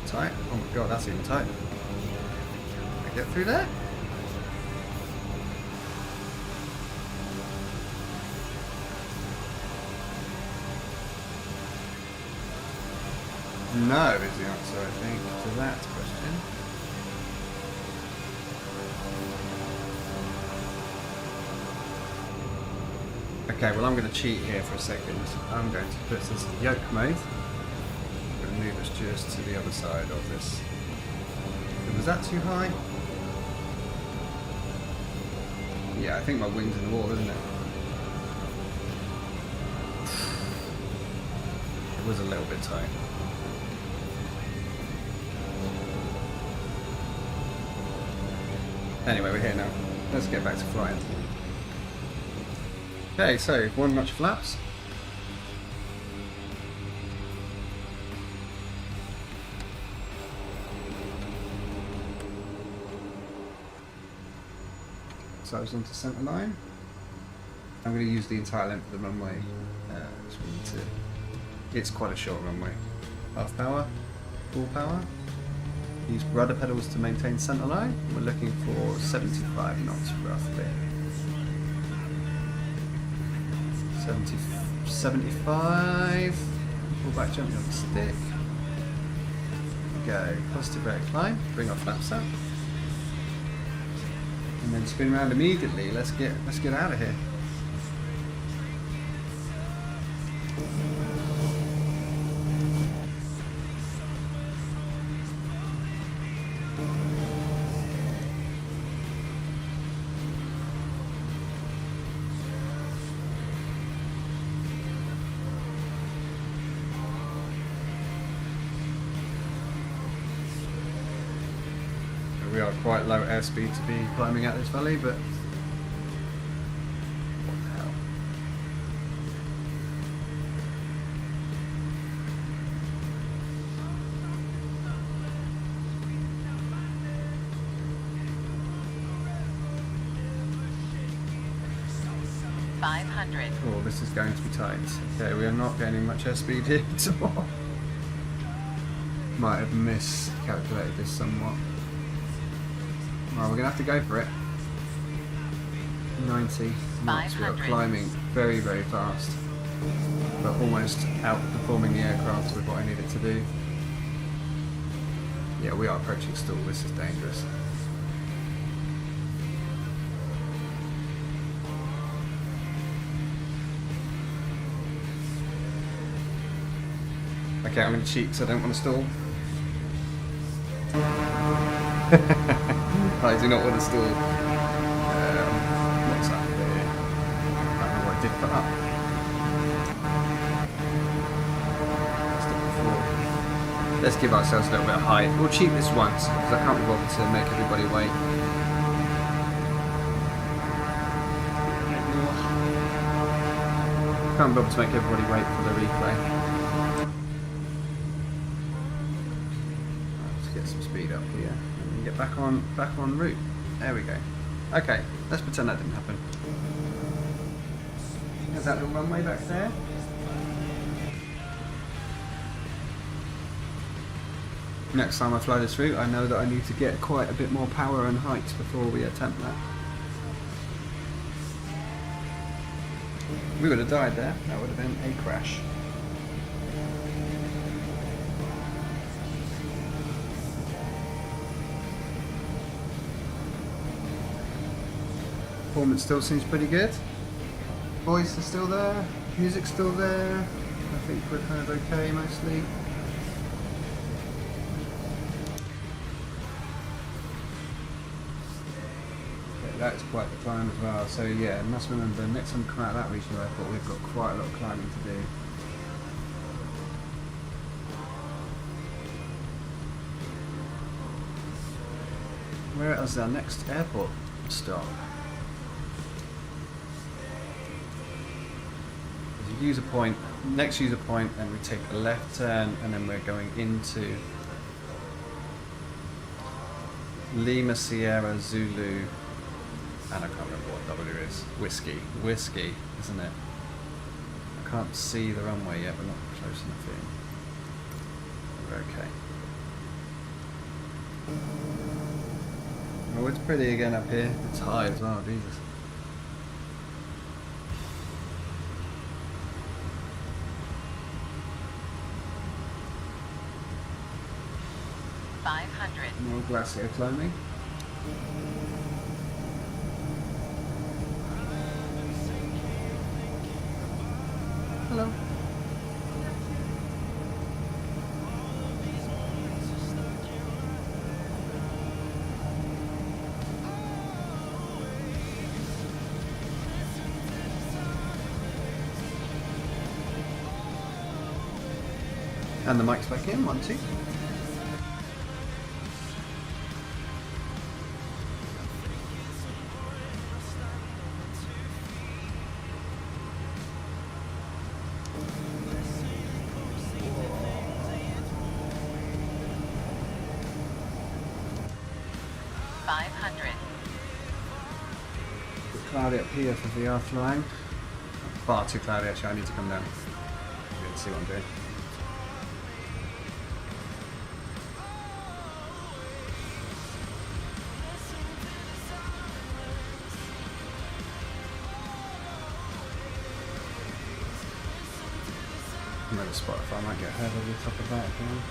Tight. Oh my god, that's even tight. Can I get through there? No is the answer, I think, to that question. Okay, well I'm going to cheat here for a second. I'm going to put this in yoke mode. Move us just to the other side of this. Was that too high? Yeah, I think my wing's in the water, isn't it? It was a little bit tight. Anyway, we're here now. Let's get back to flying. Okay, so 1 notch flaps. those onto centre line. I'm going to use the entire length of the runway. It's quite a short runway. Half power, full power. Use rudder pedals to maintain centre line. We're looking for 75 knots roughly. 75. Pull back gently on the stick. Go. Positive rate of climb. Bring our flaps up. And then spin around immediately. Let's get out of here. We are quite low airspeed to be climbing out this valley, but what the hell? Oh, this is going to be tight. Okay, we are not gaining much airspeed here at all. Might have miscalculated this somewhat. Well, we're going to have to go for it. 90 knots. We are climbing very, very fast. But almost outperforming the aircraft with what I need it to do. Yeah, we are approaching stall. This is dangerous. Okay, I'm going to cheat because I don't want to stall. I do not want to stall. What's up there? I don't know what I did put up. Let's give ourselves a little bit of height. We'll cheat this once because I can't be bothered to make everybody wait. Can't be bothered to make everybody wait for the replay. Let's get some speed up here. Get back on route. There we go. Okay, let's pretend that didn't happen. There's that little runway back there. Next time I fly this route, I know that I need to get quite a bit more power and height before we attempt that. We would have died there. That would have been a crash. Performance still seems pretty good. Voice is still there. Music's still there. I think we're kind of okay mostly. Okay, that's quite the climb as well. So yeah, I must remember next time we come out of that regional airport, we've got quite a lot of climbing to do. Where is our next airport stop? User point, next user point, and we take a left turn, and then we're going into Lima Sierra Zulu, and I can't remember what W is. Whiskey, isn't it? I can't see the runway yet, we're not close enough in. We're okay. Oh, it's pretty again up here. It's high as well, Jesus. More glacier climbing. Hello. And the mic's back in, 1, 2. cloudy up here for VR flying. Far too cloudy actually, I need to come down. Let's see what I'm doing. Another spot if I might get heard over the top of that again.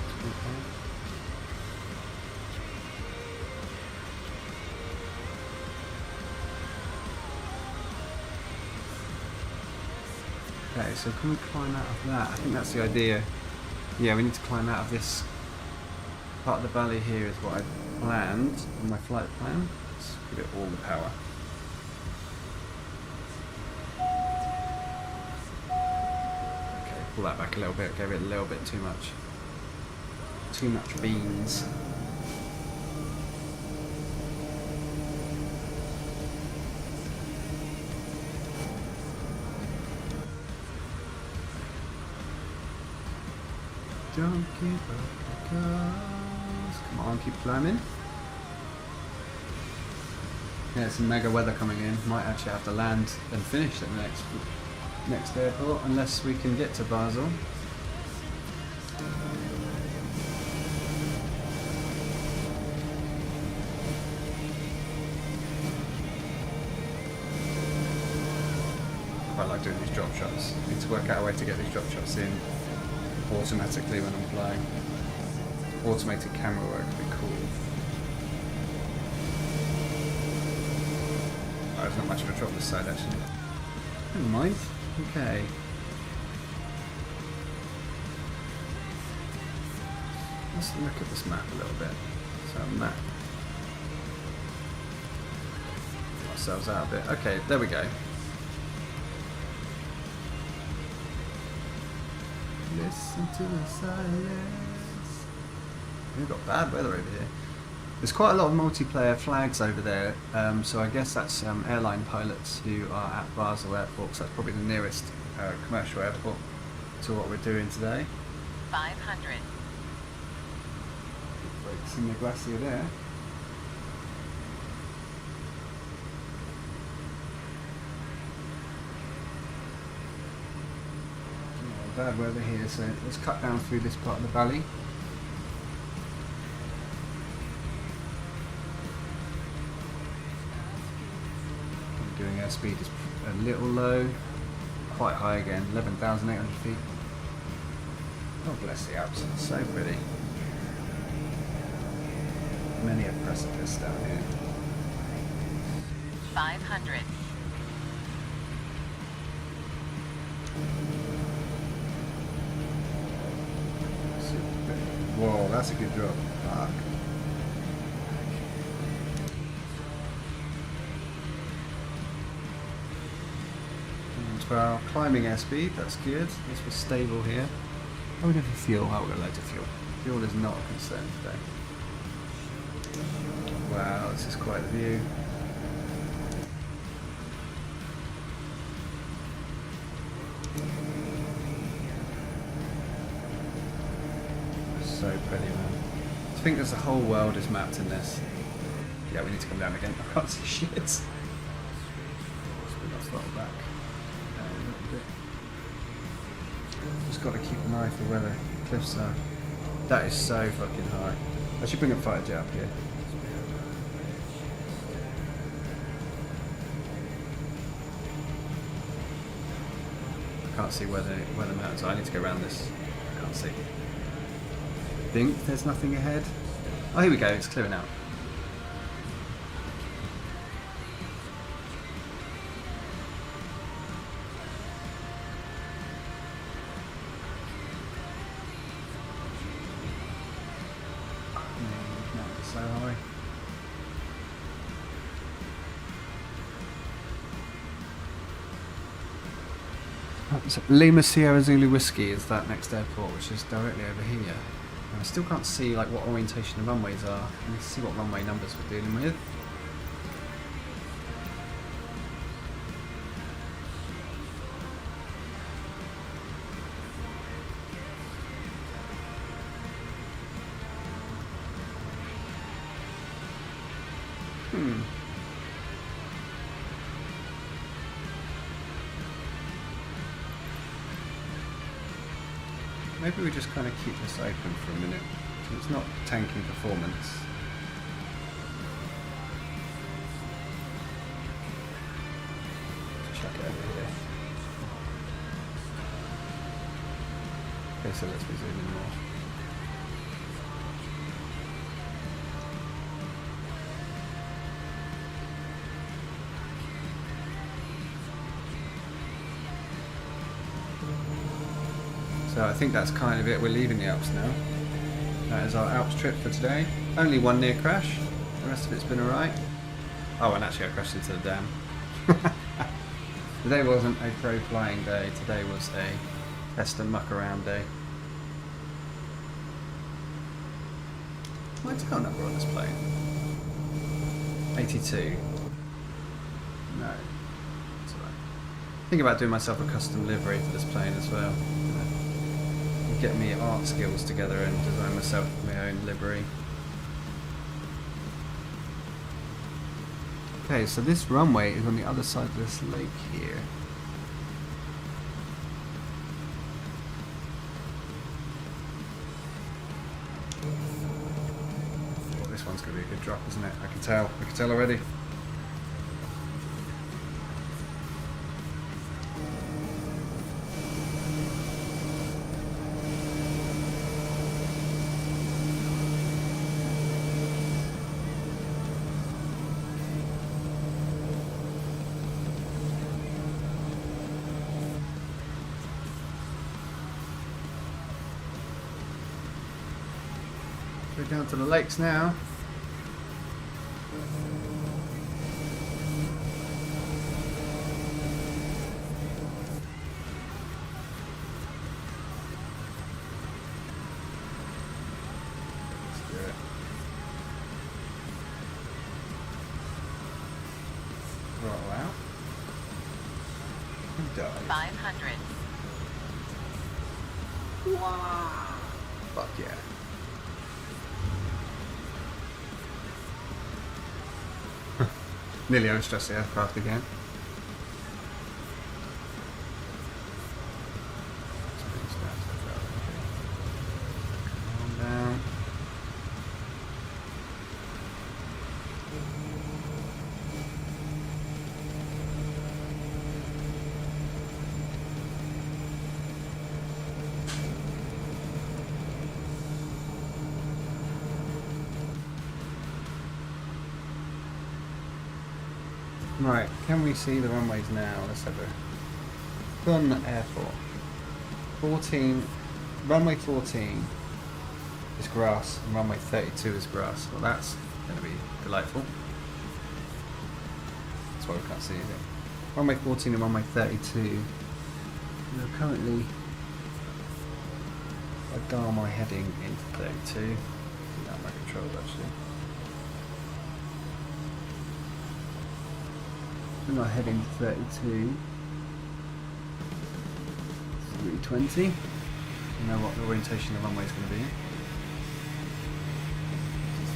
Okay, so can we climb out of that? I think that's the idea. Yeah, we need to climb out of this part of the valley here is what I planned on my flight plan. Let's give it all the power. Okay, pull that back a little bit, gave it a little bit too much. Too much beans. Don't give up because... Come on, keep climbing. Yeah, some mega weather coming in. Might actually have to land and finish at the next airport, unless we can get to Basel. I quite like doing these drop shots. Need to work out a way to get these drop shots in automatically when I'm flying. Automated camera work would be cool. Oh, there's not much of a drop this side actually. Never mind. Okay. Let's look at this map a little bit. So map. Get ourselves out a bit. Okay, there we go. Listen to the silence. We've got bad weather over here. There's quite a lot of multiplayer flags over there, so I guess that's airline pilots who are at Basel Airport, because that's probably the nearest commercial airport to what we're doing today. 500. Breaks in the glacier there. Bad weather here, so let's cut down through this part of the valley. Doing airspeed is a little low, quite high again, 11,800 feet. Oh bless the Alps, it's so pretty. Many a precipice down here. 500. Whoa, that's a good drop. Fuck. Well, climbing airspeed, that's good. At least we're stable here. Oh, we have fuel. Oh, we've got loads of fuel. Fuel is not a concern today. Wow, this is quite a view. So pretty, man. I think there's a whole world is mapped in this. Yeah, we need to come down again. I can't see shit. Let's bring our throttle back. A little bit. Just got to keep an eye for where the cliffs are. That is so fucking high. I should bring a fighter jet up here. I can't see where the mountains are. I need to go around this. I can't see. Think there's nothing ahead. Oh, here we go. It's clearing out. So high. So Lima Sierra Zulu Whiskey is that next airport, which is directly over here. And I still can't see like what orientation the runways are. Let's see what runway numbers we're dealing with. Maybe we just kind of keep this open for a minute. So it's not tanking performance. Chuck it over here. Okay, so let's be zooming more. So I think that's kind of it. We're leaving the Alps now. That is our Alps trip for today. Only one near crash. The rest of it's been alright. Oh, and actually I crashed into the dam. Today wasn't a pro flying day. Today was a test and muck around day. My tail number on this plane? 82. No. That's alright. Think about doing myself a custom livery for this plane as well. Get me art skills together and design myself my own livery. Okay, so this runway is on the other side of this lake here. Oh, this one's going to be a good drop, isn't it? I can tell already. We're down to the lakes now. Let's do it. Roll out. And dive. 500. Wow. Fuck yeah. Nearly overstressed the aircraft again. Calm down. Right, can we see the runways now? Let's have a Gun Airport. 14, runway 14 is grass, and runway 32 is grass. Well, that's going to be delightful. That's why we can't see anything. Runway 14 and runway 32. We're currently, I dial my heading into 32. Down my controls actually. We're not heading to 32. 320. You know what the orientation of the runway is going to be.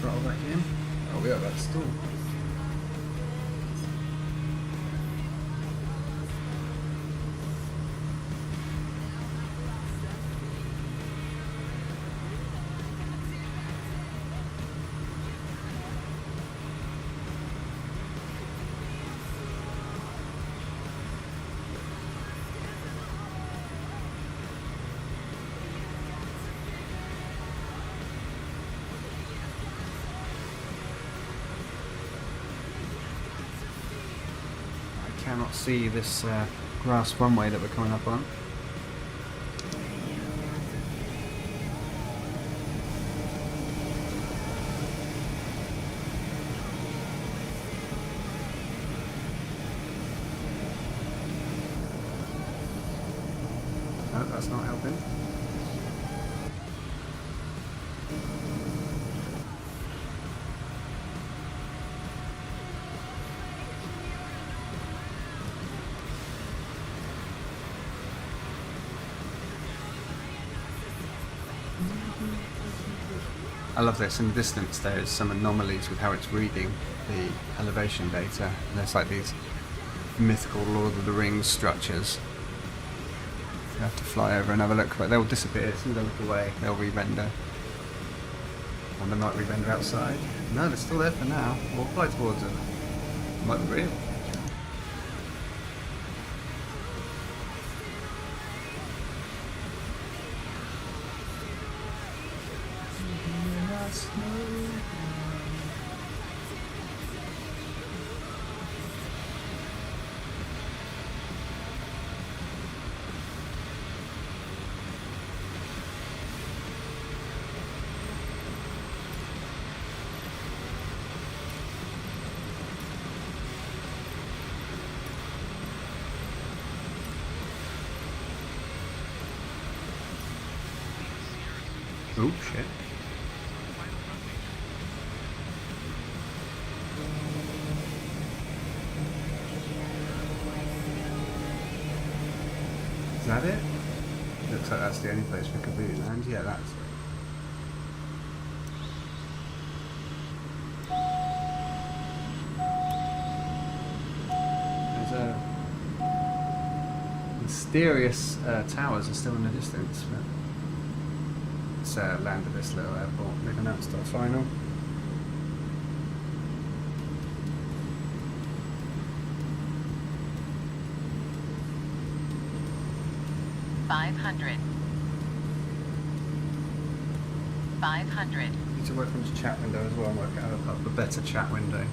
Throttle back in. Oh, we are about to stall. Cannot see this grass runway that we're coming up on. No, that's not helping. I love this. In the distance there's some anomalies with how it's reading the elevation data. And there's like these mythical Lord of the Rings structures. You have to fly over and have a look, but they'll disappear as soon as they look away. They'll re-render. Or they might re-render outside. No, they're still there for now. We'll fly towards them. Might be real. Oh shit. Is that it? Looks like that's the only place we could be land. Yeah, that's it. There's a mysterious towers are still in the distance. But let's land at this little airport. They've announced our final. Need to work on this chat window as well and work out a better chat window.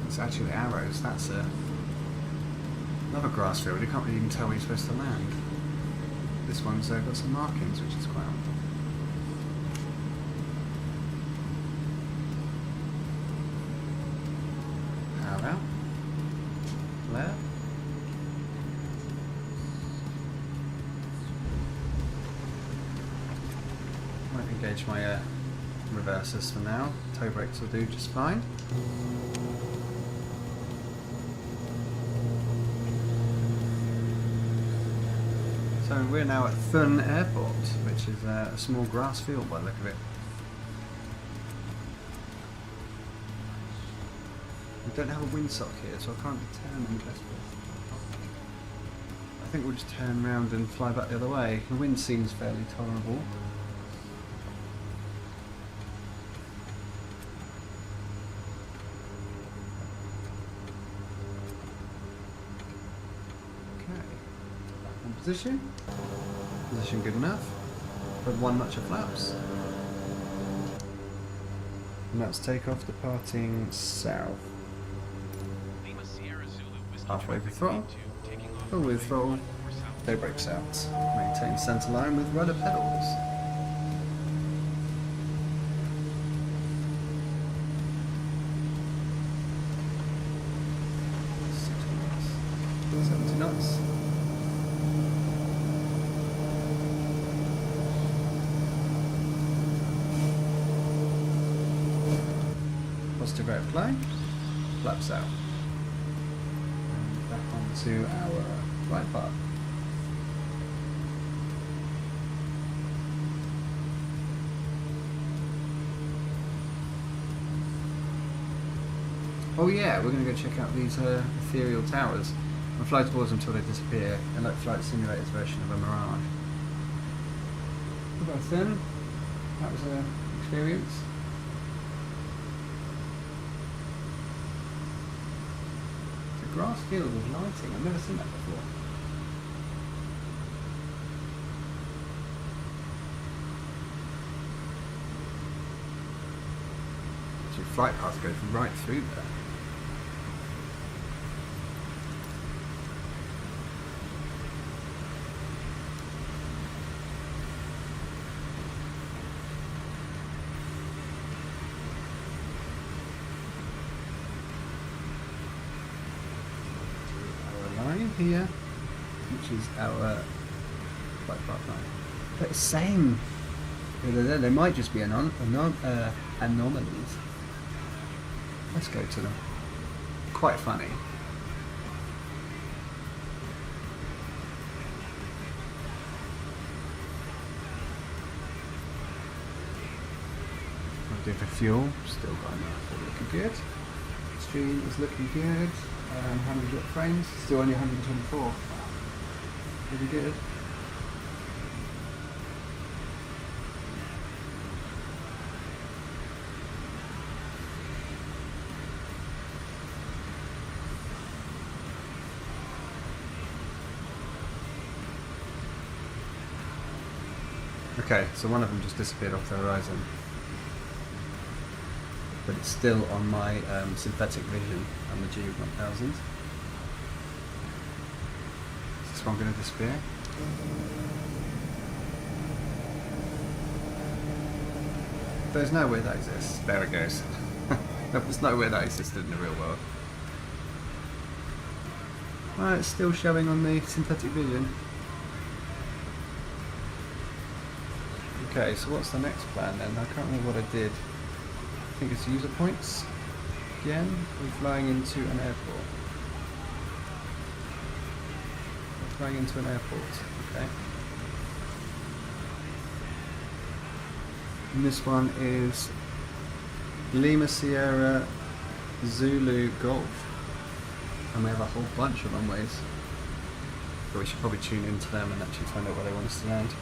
It's actually the arrows. That's another grass field. You can't really even tell where you're supposed to land. This one's got some markings, which is quite helpful. How about? Flare? Might engage my reversers for now. Toe brakes will do just fine. So we're now at Thun Airport, which is a small grass field by the look of it. We don't have a windsock here, so I can't determine best. I think we'll just turn around and fly back the other way. The wind seems fairly tolerable. Position. Position good enough. But one notch of flaps. And that's takeoff departing south. Halfway with throttle. Full with throttle. Toe brakes out. Maintain centre line with rudder pedals. Knots. 70 knots. Positive rate of flying, flaps out. And back onto our right path. Oh yeah, we're going to go check out these ethereal towers and fly towards them until they disappear, and like Flight Simulator's version of a mirage. What about then? That was an experience. Grass field with lighting. I've never seen that before. Actually, flight path goes right through there. Here, which is our flight path line. But same. There might just be anomalies. Let's go to them. Quite funny. do for fuel. Still got enough. Looking good. Stream is looking good. How many got frames? Still only 124. Wow. Pretty good. Okay, so one of them just disappeared off the horizon. But it's still on my synthetic vision on the G1000. Is this one going to disappear? There's no way that exists. There it goes. There's no way that existed in the real world. Well, it's still showing on the synthetic vision. Okay, so what's the next plan then? I can't remember what I did. I think it's user points. Again, we're flying into an airport. We're flying into an airport, okay. And this one is Lima Sierra Zulu Golf. And we have a whole bunch of runways. But we should probably tune into them and actually find out where they want us to land.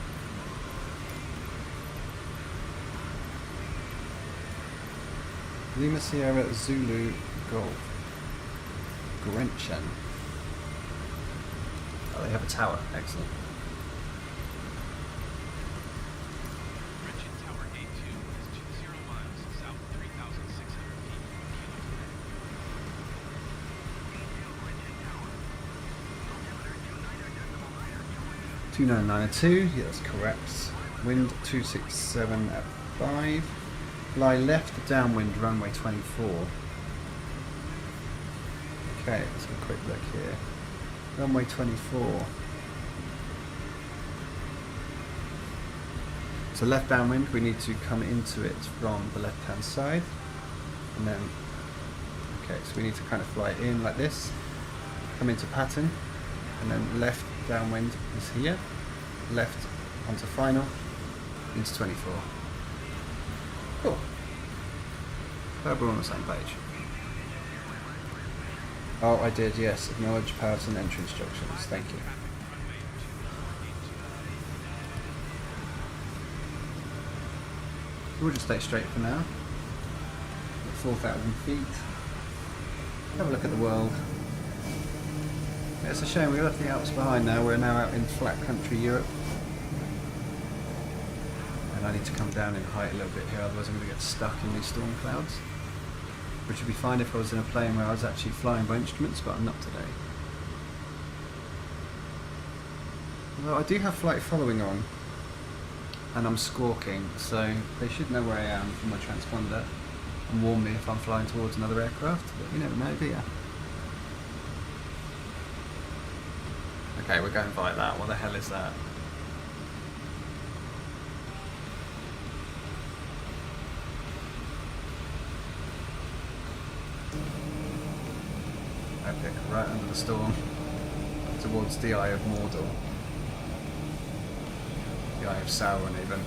Lima Sierra Zulu Golf. Grenchen. Oh, they have a tower. Excellent. Gretchen Tower A2 is 20 miles south 3,600 feet. 2992, yeah, that's correct. Wind 267 at 5. Fly left downwind runway 24. Okay, let's have a quick look here. Runway 24. So left downwind, we need to come into it from the left hand side. And then, okay, so we need to kind of fly in like this. Come into pattern. And then left downwind is here. Left onto final. Into 24. Cool. Glad we're on the same page. Oh, I did, yes. Acknowledge paths and entry instructions. Thank you. We'll just stay straight for now. At 4,000 feet. Have a look at the world. It's a shame we left the Alps behind now. We're now out in flat country Europe. And I need to come down in height a little bit here, otherwise I'm going to get stuck in these storm clouds. Which would be fine if I was in a plane where I was actually flying by instruments, but I'm not today. Although I do have flight following on, and I'm squawking, so they should know where I am from my transponder and warn me if I'm flying towards another aircraft, but you never know, do ya? Okay, we're going by that. What the hell is that? Epic, right under the storm, towards the Eye of Mordor. The Eye of Sauron even.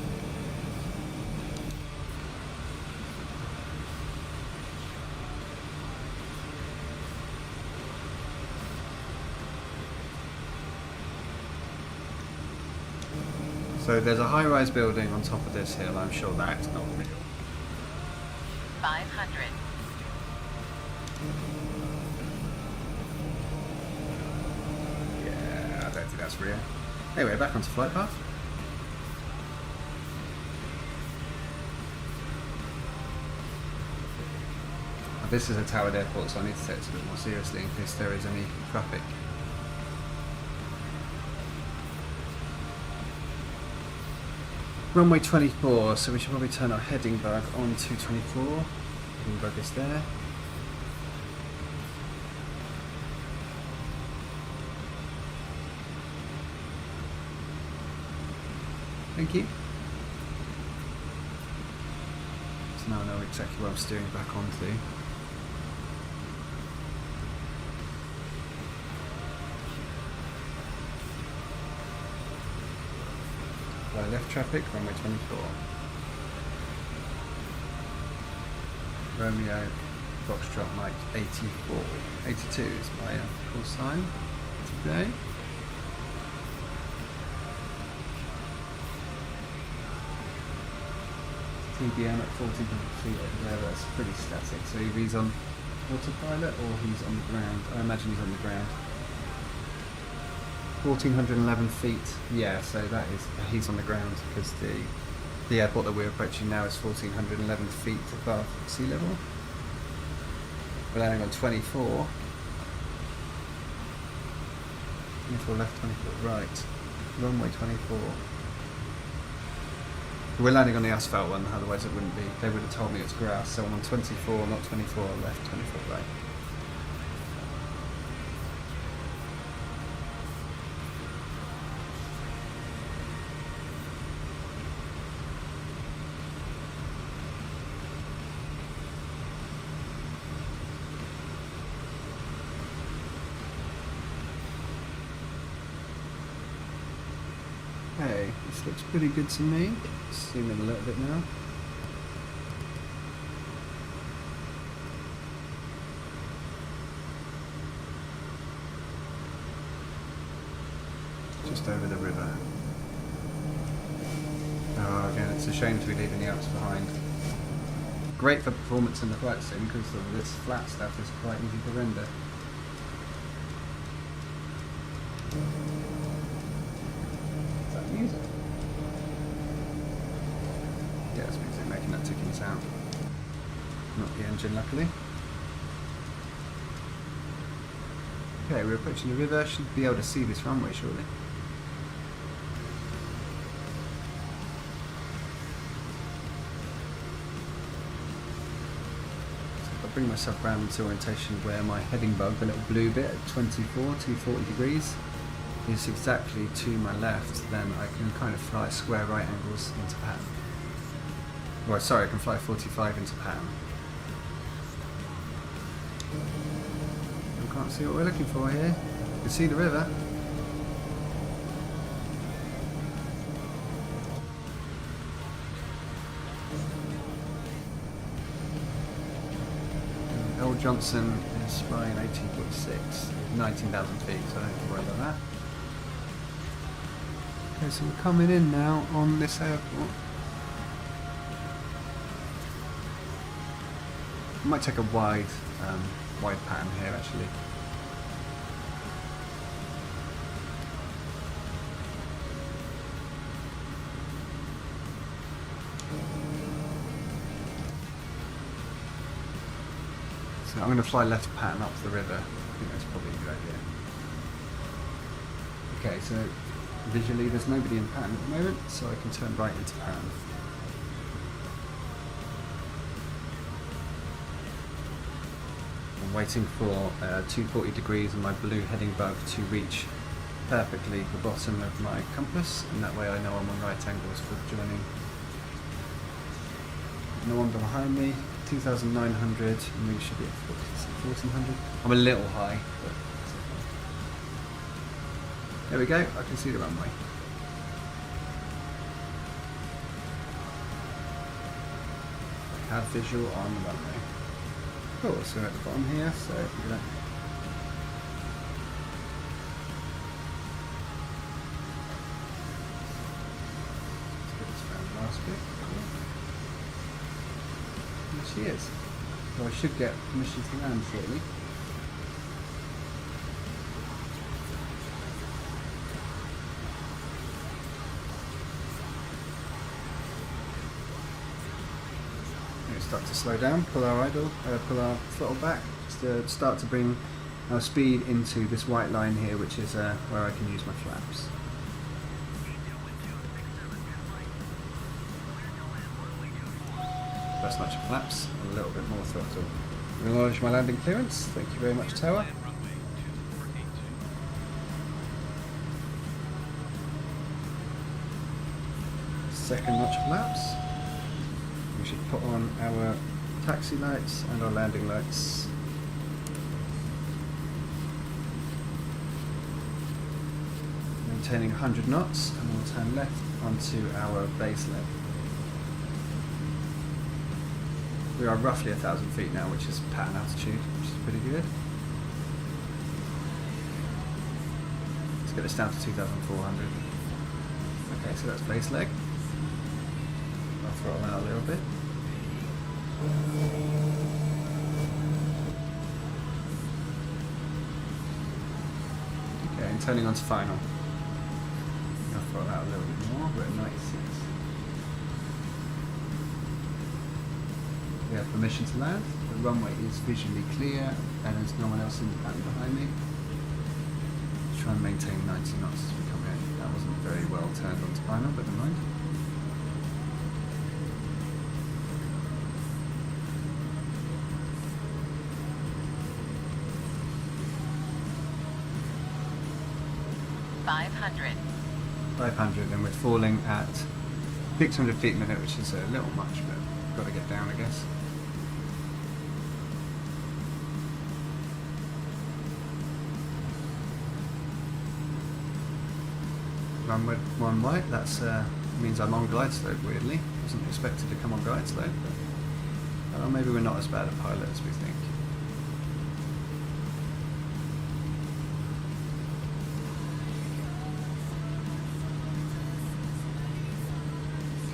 So there's a high-rise building on top of this hill. I'm sure that's not real. 500. Yeah, I don't think that's real. Anyway, back onto flight path. This is a towered airport, so I need to take this a bit more seriously in case there is any traffic. Runway 24, so we should probably turn our heading bug on to 24. Heading bug is there. Thank you. So now I know exactly where I'm steering back onto. Left traffic, runway 24. Romeo Foxtrot Mike 84. 82 is my call sign today. TBM at 1400 feet over there, that's pretty static. So either he's on autopilot or he's on the ground. I imagine he's on the ground. 1411 feet, yeah, so that is, he's on the ground because the airport that we're approaching now is 1411 feet above sea level. We're landing on 24. 24 left, 24 right. Runway 24. We're landing on the asphalt one, otherwise it wouldn't be. They would have told me it's grass, so I'm on 24, not 24 left, 24 right. Okay, this looks pretty good to me. Zoom in a little bit now. Just over the river. Oh, again, it's a shame to be leaving the Alps behind. Great for performance in the flight sim because this flat stuff is quite easy to render. Music. Yeah, it's music making that ticking sound. Not the engine, luckily. Okay, we're approaching the river. Should be able to see this runway shortly. So if I bring myself round into orientation where my heading bug, the little blue bit at 24, 240 degrees, is exactly to my left, then I can kind of fly square right angles into pan. Well, sorry, I can fly 45 into pan. I can't see what we're looking for here. You can see the river. Old Johnson is flying 18.6, 19,000 feet, so I don't have to worry about that. Okay, so we're coming in now on this airport. I might take a wide pattern here actually. So I'm going to fly left pattern up the river. I think that's probably a good idea. Okay, so visually there's nobody in pattern at the moment, so I can turn right into pattern. I'm waiting for 240 degrees and my blue heading bug to reach perfectly the bottom of my compass, and that way I know I'm on right angles for joining. No one behind me, 2,900, and we should be at 1,400. I'm a little high, but there we go, I can see the runway. I have visual on the runway. Cool, so we're at the bottom here, so if we go let's get this round last bit. There she is. So I should get permission to land shortly. Start to slow down, pull our pull our throttle back, just to start to bring our speed into this white line here, which is where I can use my flaps. First notch of flaps, and a little bit more throttle. Acknowledge my landing clearance. Thank you very much, Tower. Runway 2482. Second notch of flaps. We should put on our taxi lights and our landing lights. Maintaining 100 knots, and we'll turn left onto our base level. We are roughly 1,000 feet now, which is pattern altitude, which is pretty good. Let's get this down to 2,400. Okay, so that's base leg. I'll throttle out a little bit. Okay, and turning on to final. I'll throttle out a little bit more, we're at 96. We have permission to land. The runway is visually clear and there's no one else in the pattern behind me. Try and maintain 90 knots as we come in. That wasn't very well turned onto final, but never mind. $500. 500, and we're falling at 600 feet a minute, which is a little much, but got to get down, I guess. Runway 1 right, that's means I'm on glide slope, weirdly. Wasn't expected to come on glide slope, but maybe we're not as bad a pilot as we think.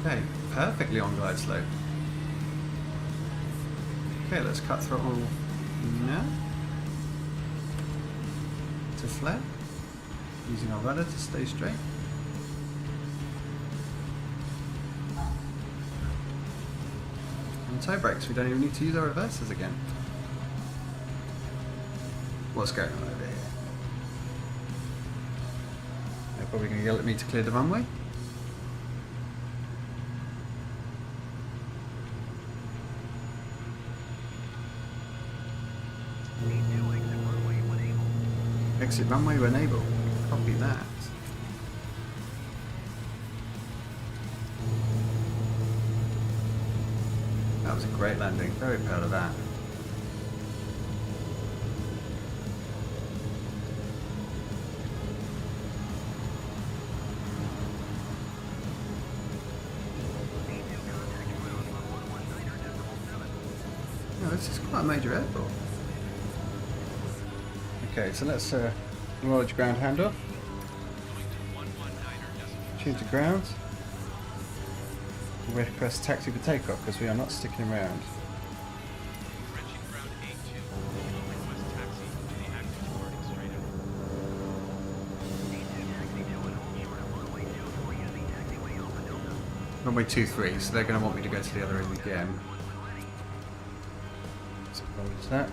Okay, perfectly on glide slope. Okay, let's cut throttle now to flare, using our rudder to stay straight. And toe brakes, we don't even need to use our reversers again. What's going on over here? They're probably going to yell at me to clear the runway. Exit runway when able. Copy that. That was a great landing. Very proud of that. No, this is quite a major airport. Okay, so let's acknowledge ground handoff. Change to ground. We press taxi for takeoff because we are not sticking around. Approaching ground A2. Request taxi to the active departing straight over. Runway 23, so they're going to want me to go to the other end again. So acknowledge that.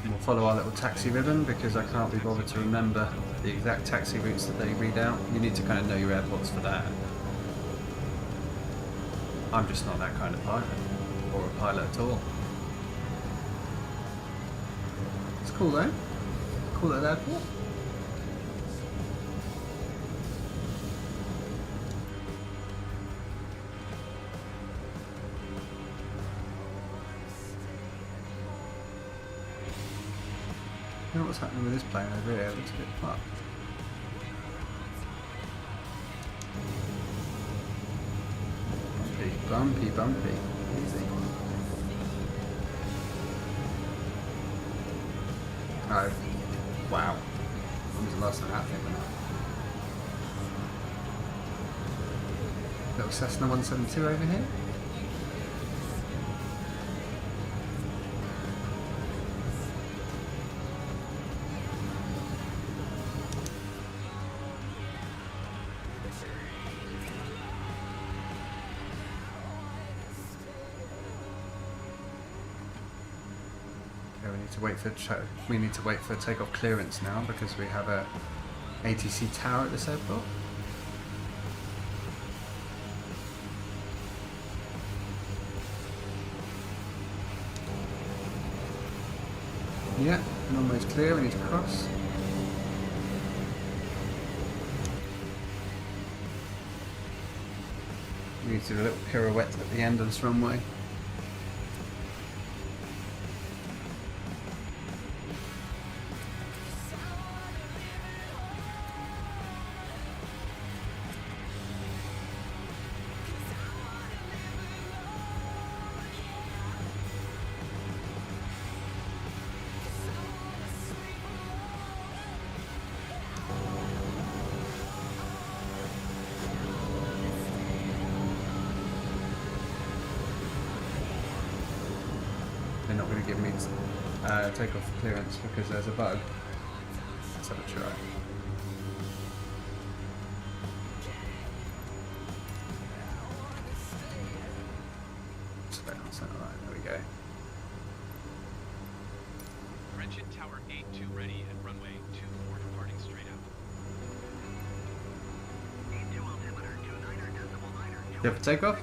And we'll follow our little taxi ribbon because I can't be bothered to remember the exact taxi routes that they read out. You need to kind of know your airports for that. I'm just not that kind of pilot, or a pilot at all. It's cool though. Cool at that airport. I don't know what's happening with this plane over here, it looks a bit fucked. Bumpy, bumpy. Easy. Oh. Wow. When was the last time that happened? Little Cessna 172 over here. We need to wait for takeoff clearance now because we have a ATC tower at this airport. Yeah, runway's clear, we need to cross. We need to do a little pirouette at the end of this runway. not going to give me takeoff clearance because there's a bug. Let's have a try. There we go. Wrench Tower 82 ready at runway 24 departing straight out. Go for takeoff.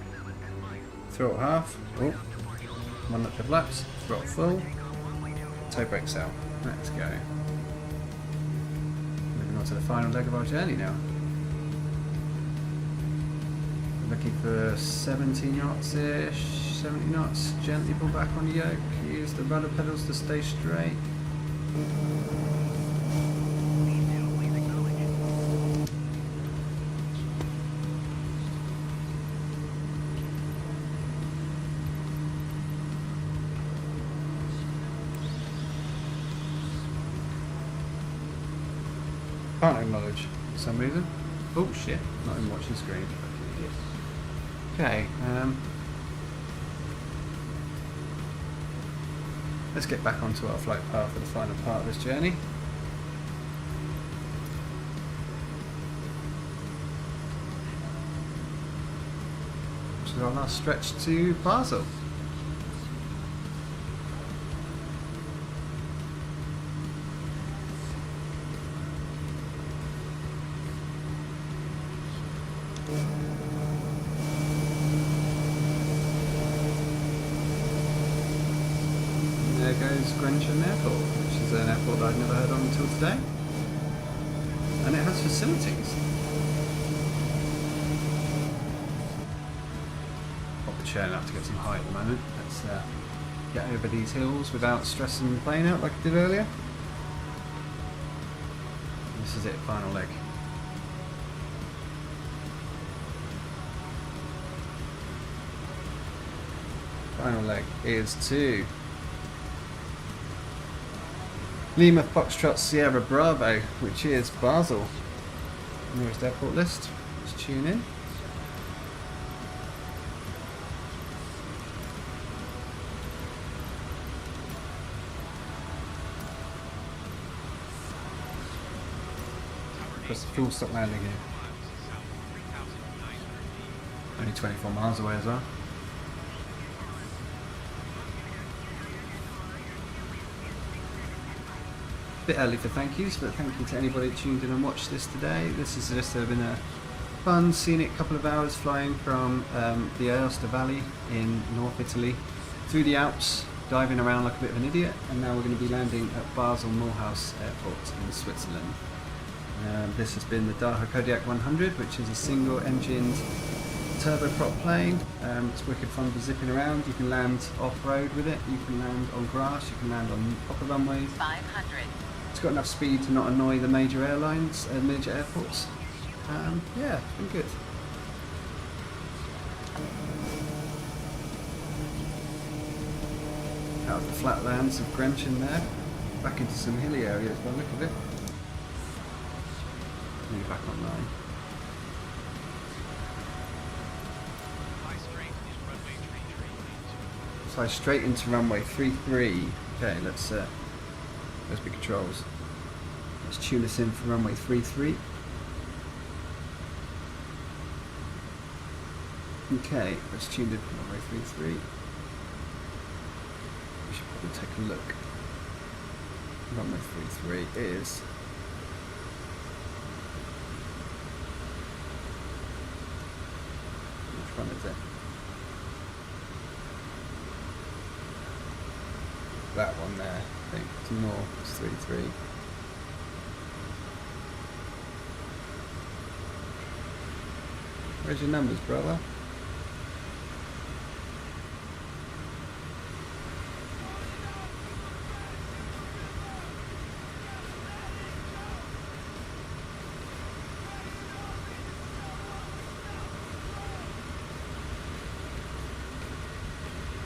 Throttle half. Oh. 1 lap of laps. Throttle full. Toe brakes out. Let's go. Moving on to the final leg of our journey now. Looking for 17 knots-ish, 70 knots. Gently pull back on the yoke. Use the rudder pedals to stay straight. Can't acknowledge for some reason. Oh shit, not even watching the screen. Okay, let's get back onto our flight path for the final part of this journey. Which is our last stretch to Basel. There goes Grenchen Airport, which is an airport that I'd never heard of until today. And it has facilities. Pop the chair up to get some height at the moment. Let's get over these hills without stressing the plane out like I did earlier. This is it, final leg. Final leg is to Lima Foxtrot Sierra Bravo, which is Basel. Nearest airport list. Let's tune in. Press the full stop landing here. Only 24 miles away as well. Bit early for thank yous, but thank you to anybody that tuned in and watched this today. This has just been a fun, scenic couple of hours flying from the Aosta Valley in North Italy through the Alps, diving around like a bit of an idiot, and now we're going to be landing at Basel Mulhouse Airport in Switzerland. This has been the Daha Kodiak 100, which is a single-engined turboprop plane. It's wicked fun for zipping around. You can land off-road with it, you can land on grass, you can land on proper runways. 500. It's got enough speed to not annoy the major airlines, major airports. Yeah, it's been good. Out of the flatlands of Grenchen there, back into some hilly areas by the look of it. Maybe back online. Fly straight into runway 33. Okay, let's be controls. Let's tune us in for runway 33. Okay, let's tune in for runway 33. We should probably take a look. Runway 33 is which one is it? That one there, I think. It's north, it's 33. Where's your numbers, brother?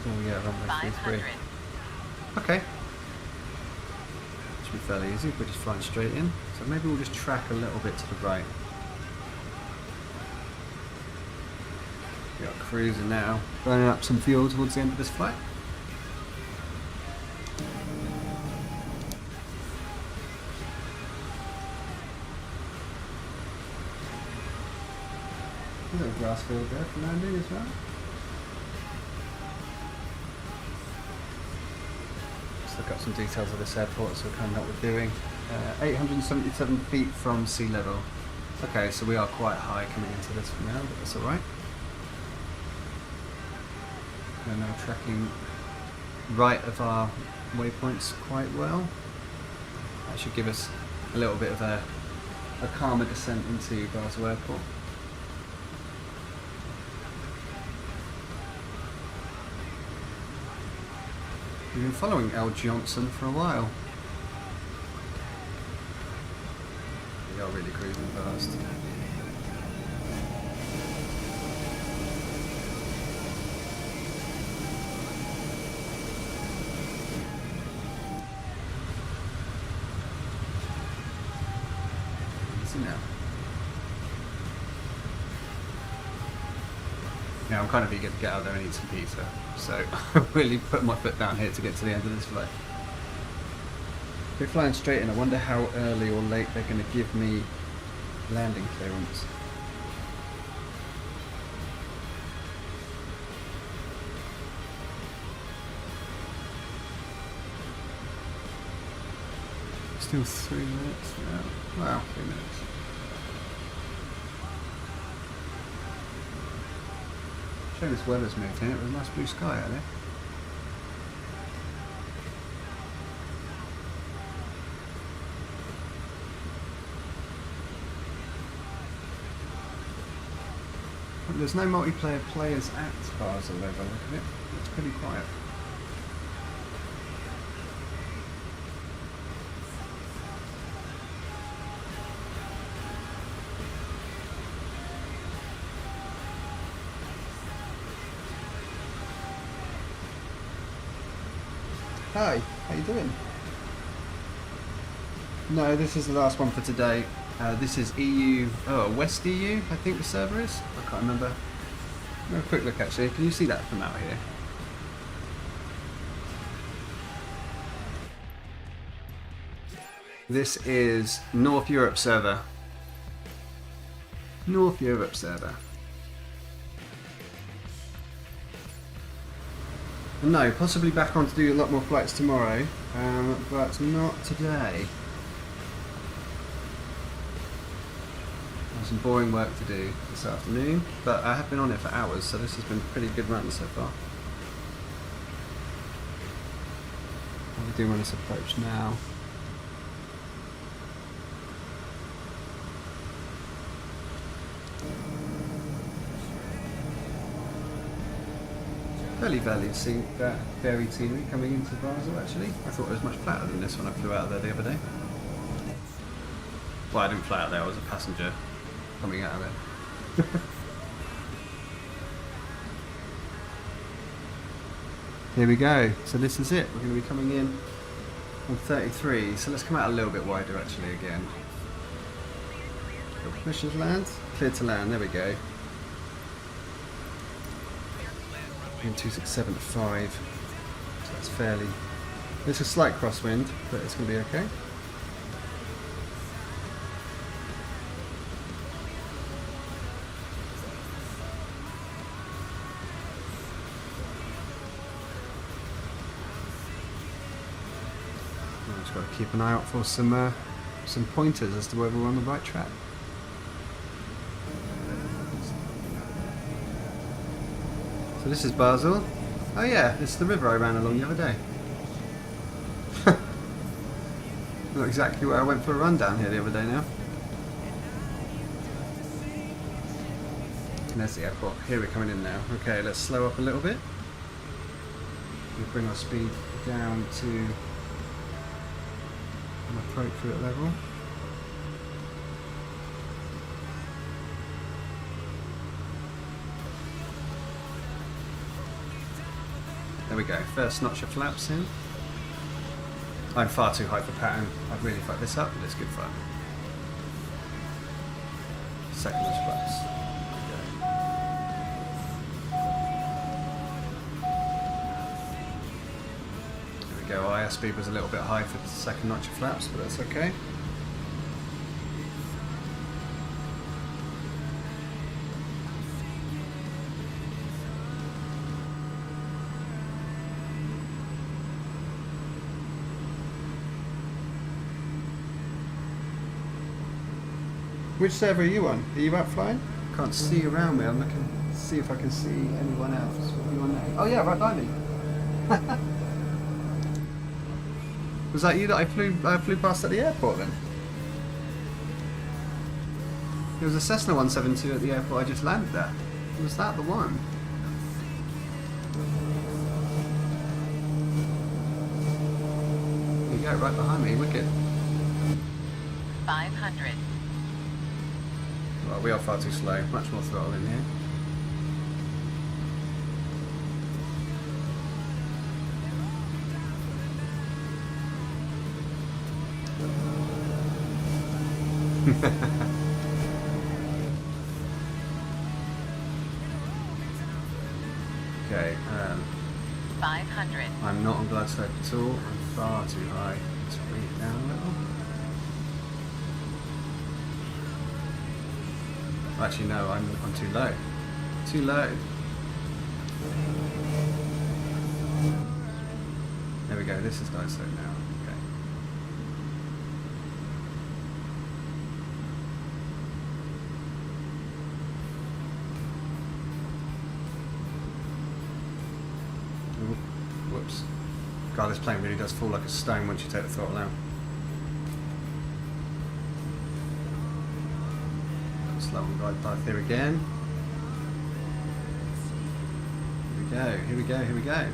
Oh yeah, runway 33. Okay. Should be fairly easy if we're just flying straight in. So maybe we'll just track a little bit to the right. We are cruising now, burning up some fuel towards the end of this flight. A little grass field there for landing as well. Let's look up some details of this airport so we kind of know what we're doing. 877 feet from sea level. Okay, so we are quite high coming into this for now, but that's alright. We're now tracking right of our waypoints quite well. That should give us a little bit of a calmer descent into Basel Airport. We've been following L. Johnson for a while. We are really cruising fast. Easy now. Yeah, I'm kind of eager to get out there and eat some pizza, so I'm really putting my foot down here to get to the end of this flight. We're flying straight in. I wonder how early or late they're going to give me landing clearance. Still 3 minutes? Yeah. Wow, 3 minutes. Shame this weather's moved in. It was a nice blue sky out there. There's no multiplayer players at Basel over, look at it. It's pretty quiet. Hi, how you doing? No, this is the last one for today. This is EU, West EU, I think the server is. I can't remember. Have a quick look actually. Can you see that from out here? This is North Europe server. North Europe server. No, possibly back on to do a lot more flights tomorrow, but not today. Some boring work to do this afternoon, but I have been on it for hours, so this has been a pretty good run so far. What are we doing on this approach now? Fairly very teeny coming into Basel actually. I thought it was much flatter than this when I flew out of there the other day. Well, I didn't fly out there, I was a passenger coming out of it. Here we go. So this is it. We're going to be coming in on 33. So let's come out a little bit wider actually again. Permission to land? Clear to land. There we go. In 267.5. So that's fairly... There's a slight crosswind, but it's going to be okay. Just got to keep an eye out for some pointers as to whether we're on the right track. So this is Basel. Oh yeah, this is the river I ran along the other day. Not exactly where I went for a run down here the other day now. And there's the airport. Here we're coming in now. Okay, let's slow up a little bit. We'll bring our speed down to an appropriate level. There we go, first notch of flaps in. I'm far too high for pattern. I'd really fuck this up, but it's good fun. Second notch flaps. There we go, IR speed was a little bit high for the second notch of flaps, but that's okay. Which server are you on? Are you out flying? Can't see around me. I'm looking to see if I can see anyone else. What are you on there? Oh yeah, right by me. Was that you that I flew past at the airport then? There was a Cessna 172 at the airport I just landed at. Was that the one? There you go, right behind me, wicked. 500. Well, we are far too slow, much more throttle in here. Okay, 500. I'm not on glide slope at all. I'm far too high. Let's bring it down a little. Actually, no, I'm too low. Too low. There we go. This is glide slope now. Okay. Ooh, whoops. God, this plane really does fall like a stone once you take the throttle out. Slow on glide path here again. Here we go, here we go, here we go.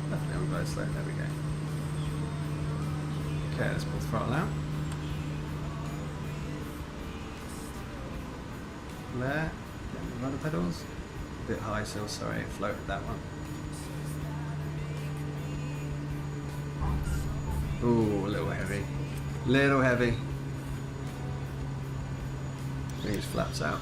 Definitely on glide slope, there we go. Okay, let's pull the throttle out. There, getting the rudder pedals. A bit high still, sorry, floated that one. Ooh, a little heavy. Little heavy. These flaps out.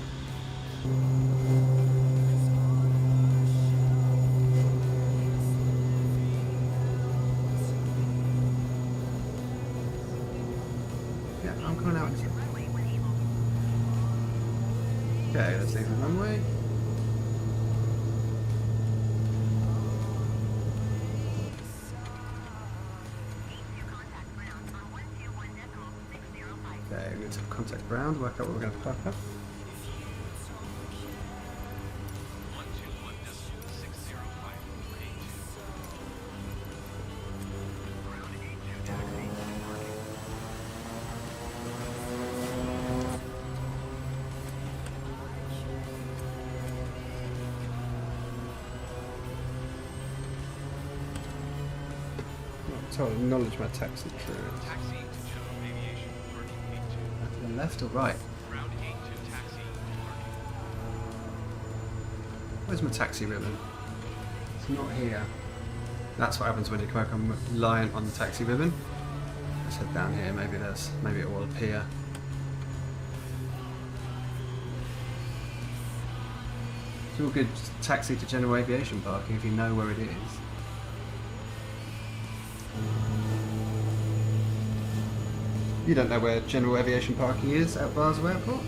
Yeah, I'm coming out. Okay, let's leave the runway. Okay, we're going to contact ground, work out what we're going to park up. 121.605. So acknowledge my taxi clearance. Taxi to general aviation, parking 82. To the left or right? Ground 82 taxi to parking. Where's my taxi ribbon? It's not here. That's what happens when you come back. I'm reliant on the taxi ribbon. Let's head down here. Maybe it will appear. It's all good taxi to general aviation parking if you know where it is. You don't know where general aviation parking is at Basel Airport?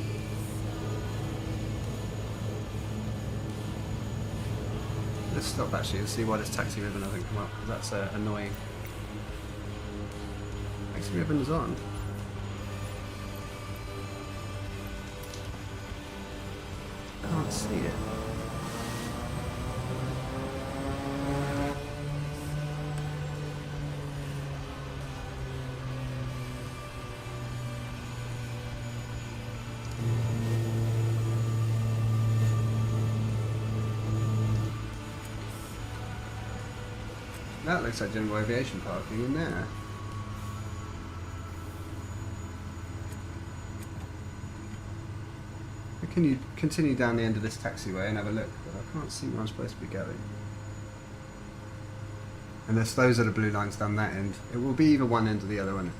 Let's stop actually and see why this taxi ribbon hasn't come up, because that's annoying. Taxi ribbon is on. Can't see it. That looks like general aviation parking in there. Can you continue down the end of this taxiway and have a look? But I can't see where I'm supposed to be going. Unless those are the blue lines down that end. It will be either one end or the other one.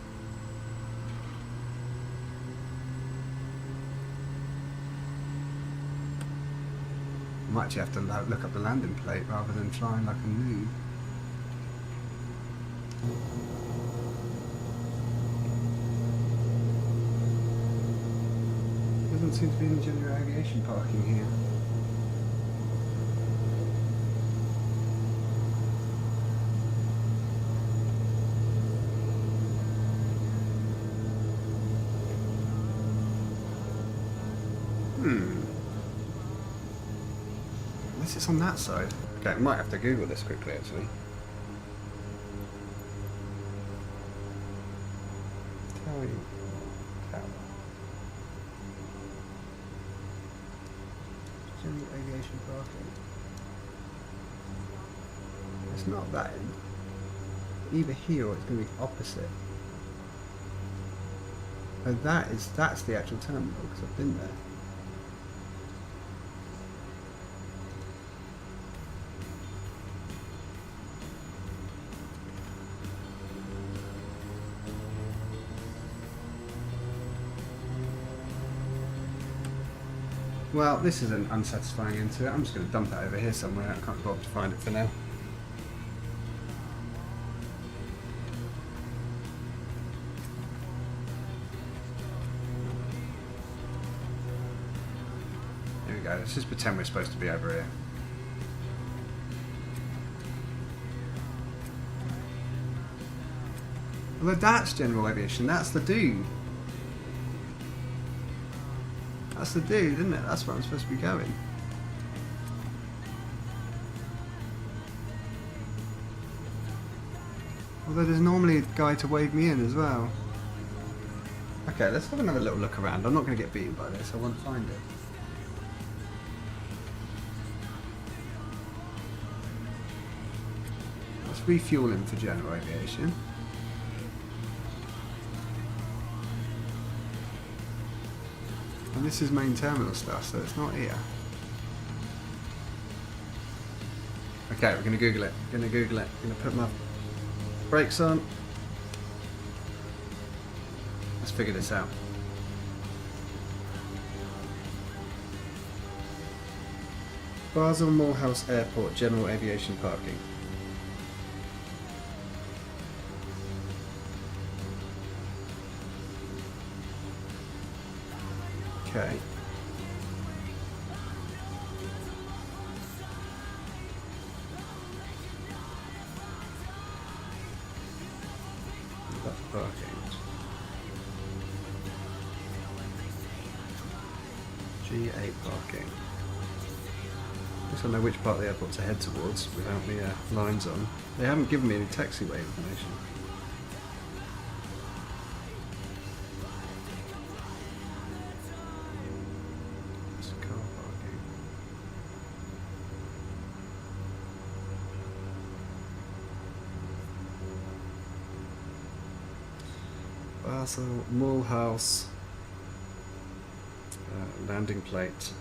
I might actually have to look up the landing plate rather than flying like a noob. Doesn't seem to be any general aviation parking here. Unless it's on that side. Okay, I might have to Google this quickly actually. Towing tower. General aviation parking. It's not that end. Either here or it's going to be opposite. Oh, that's the actual terminal because I've been there. Well, this is an unsatisfying end to it. I'm just going to dump it over here somewhere. I can't bother to find it for now. Here we go. Let's just pretend we're supposed to be over here. Although that's general aviation. That's the dude. That's the dude, isn't it? That's where I'm supposed to be going. Although there's normally a guy to wave me in as well. Okay, let's have another little look around. I'm not going to get beaten by this. I want to find it. Let's refuel him for general aviation. And this is main terminal stuff, so it's not here. Okay, we're going to Google it. Going to Google it. Going to put my brakes on. Let's figure this out. Basel Moorhouse Airport General Aviation Parking. Okay. That's parking. G8 parking. I guess I know which part of the airport to head towards without the lines on. They haven't given me any taxiway information. Basel Moorhouse landing plate,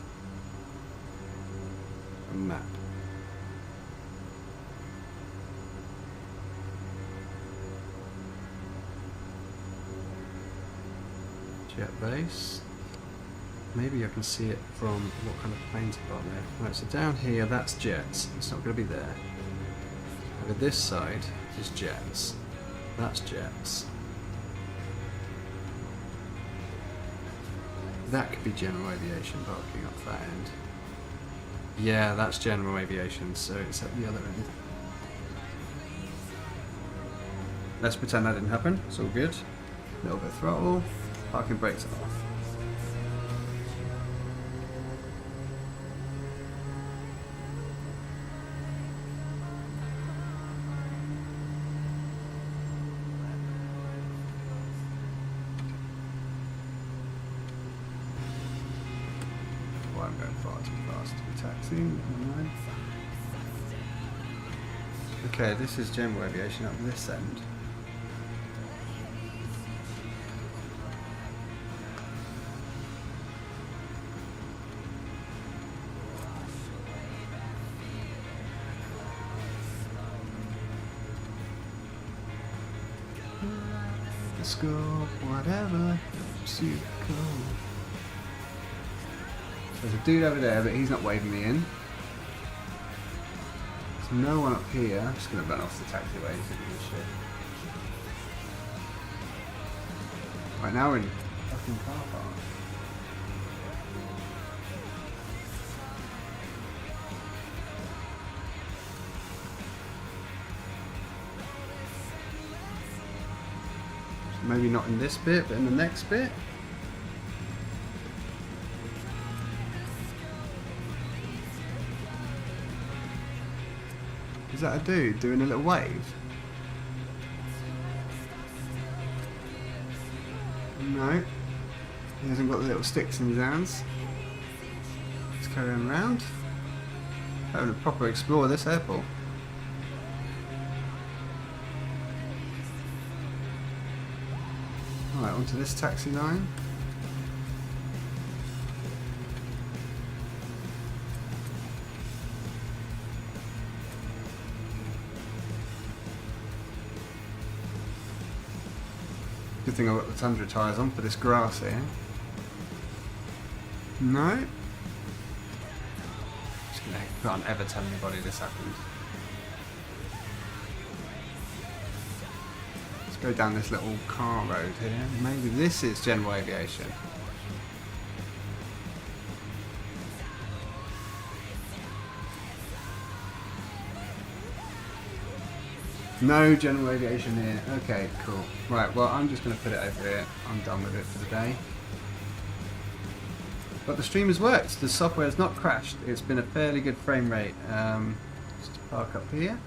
a map. Jet base. Maybe I can see it from what kind of planes are on there. Right, so down here that's jets. It's not going to be there. Over this side is jets. That's jets. That could be general aviation parking up that end. Yeah, that's general aviation, so it's at the other end. Let's pretend that didn't happen. It's all good. A little bit of throttle. Parking brakes are off. I'm going far too fast to be taxiing. Okay, this is general aviation up this end. Let's go, whatever, see you go. There's a dude over there, but he's not waving me in. There's no one up here. I'm just going to run off the taxiway and give me shit. Right now we're in fucking car park. So maybe not in this bit, but in the next bit. Is that a dude doing a little wave? No. He hasn't got the little sticks in his hands. Let's carry on around. Having a proper explore of this airport. Alright, onto this taxi line. Good thing I've got the Tundra tyres on for this grass here. No. Just gonna can't ever tell anybody this happened. Let's go down this little car road here. Maybe this is general aviation. No general aviation here. Okay, cool. Right, well, I'm just going to put it over here. I'm done with it for the day. But the stream has worked. The software has not crashed. It's been a fairly good frame rate. Just park up here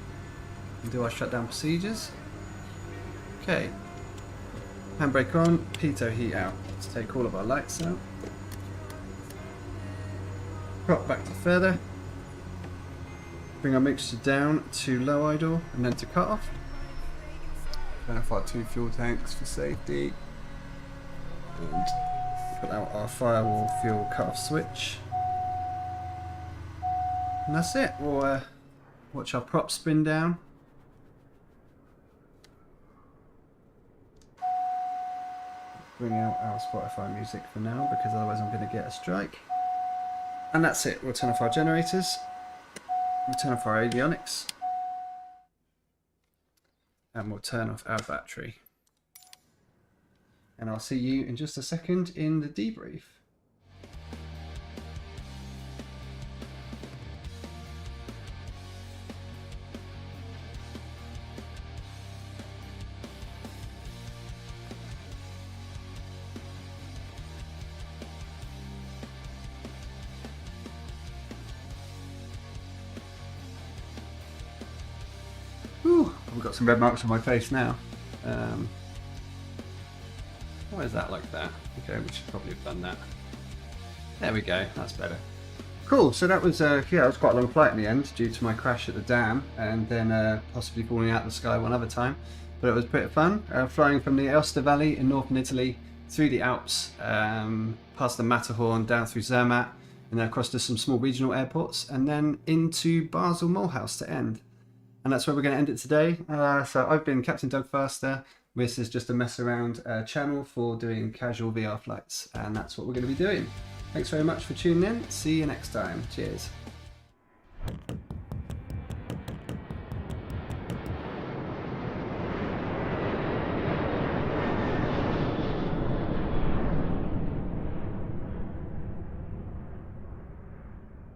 and do our shutdown procedures. Okay. Handbrake on, pitot heat out. Let's take all of our lights out. Prop back to further. Bring our mixture down to low idle and then to cut off. Turn off our 2 fuel tanks for safety. And put out our firewall fuel cut off switch. And that's it. We'll watch our prop spin down. Bring out our Spotify music for now because otherwise I'm going to get a strike. And that's it. We'll turn off our generators. We'll turn off our avionics and we'll turn off our battery. And I'll see you in just a second in the debrief. I've got some red marks on my face now. Why is that like that? Okay, we should probably have done that. There we go, that's better. Cool, so that was yeah, it was quite a long flight in the end due to my crash at the dam and then possibly falling out of the sky one other time. But it was pretty fun, flying from the Aosta Valley in northern Italy through the Alps, past the Matterhorn, down through Zermatt, and then across to some small regional airports, and then into Basel Mulhouse to end. And that's where we're going to end it today. So I've been Captain Doug Faster. This is just a mess around channel for doing casual VR flights, and that's what we're going to be doing. Thanks very much for tuning in. See you next time. Cheers.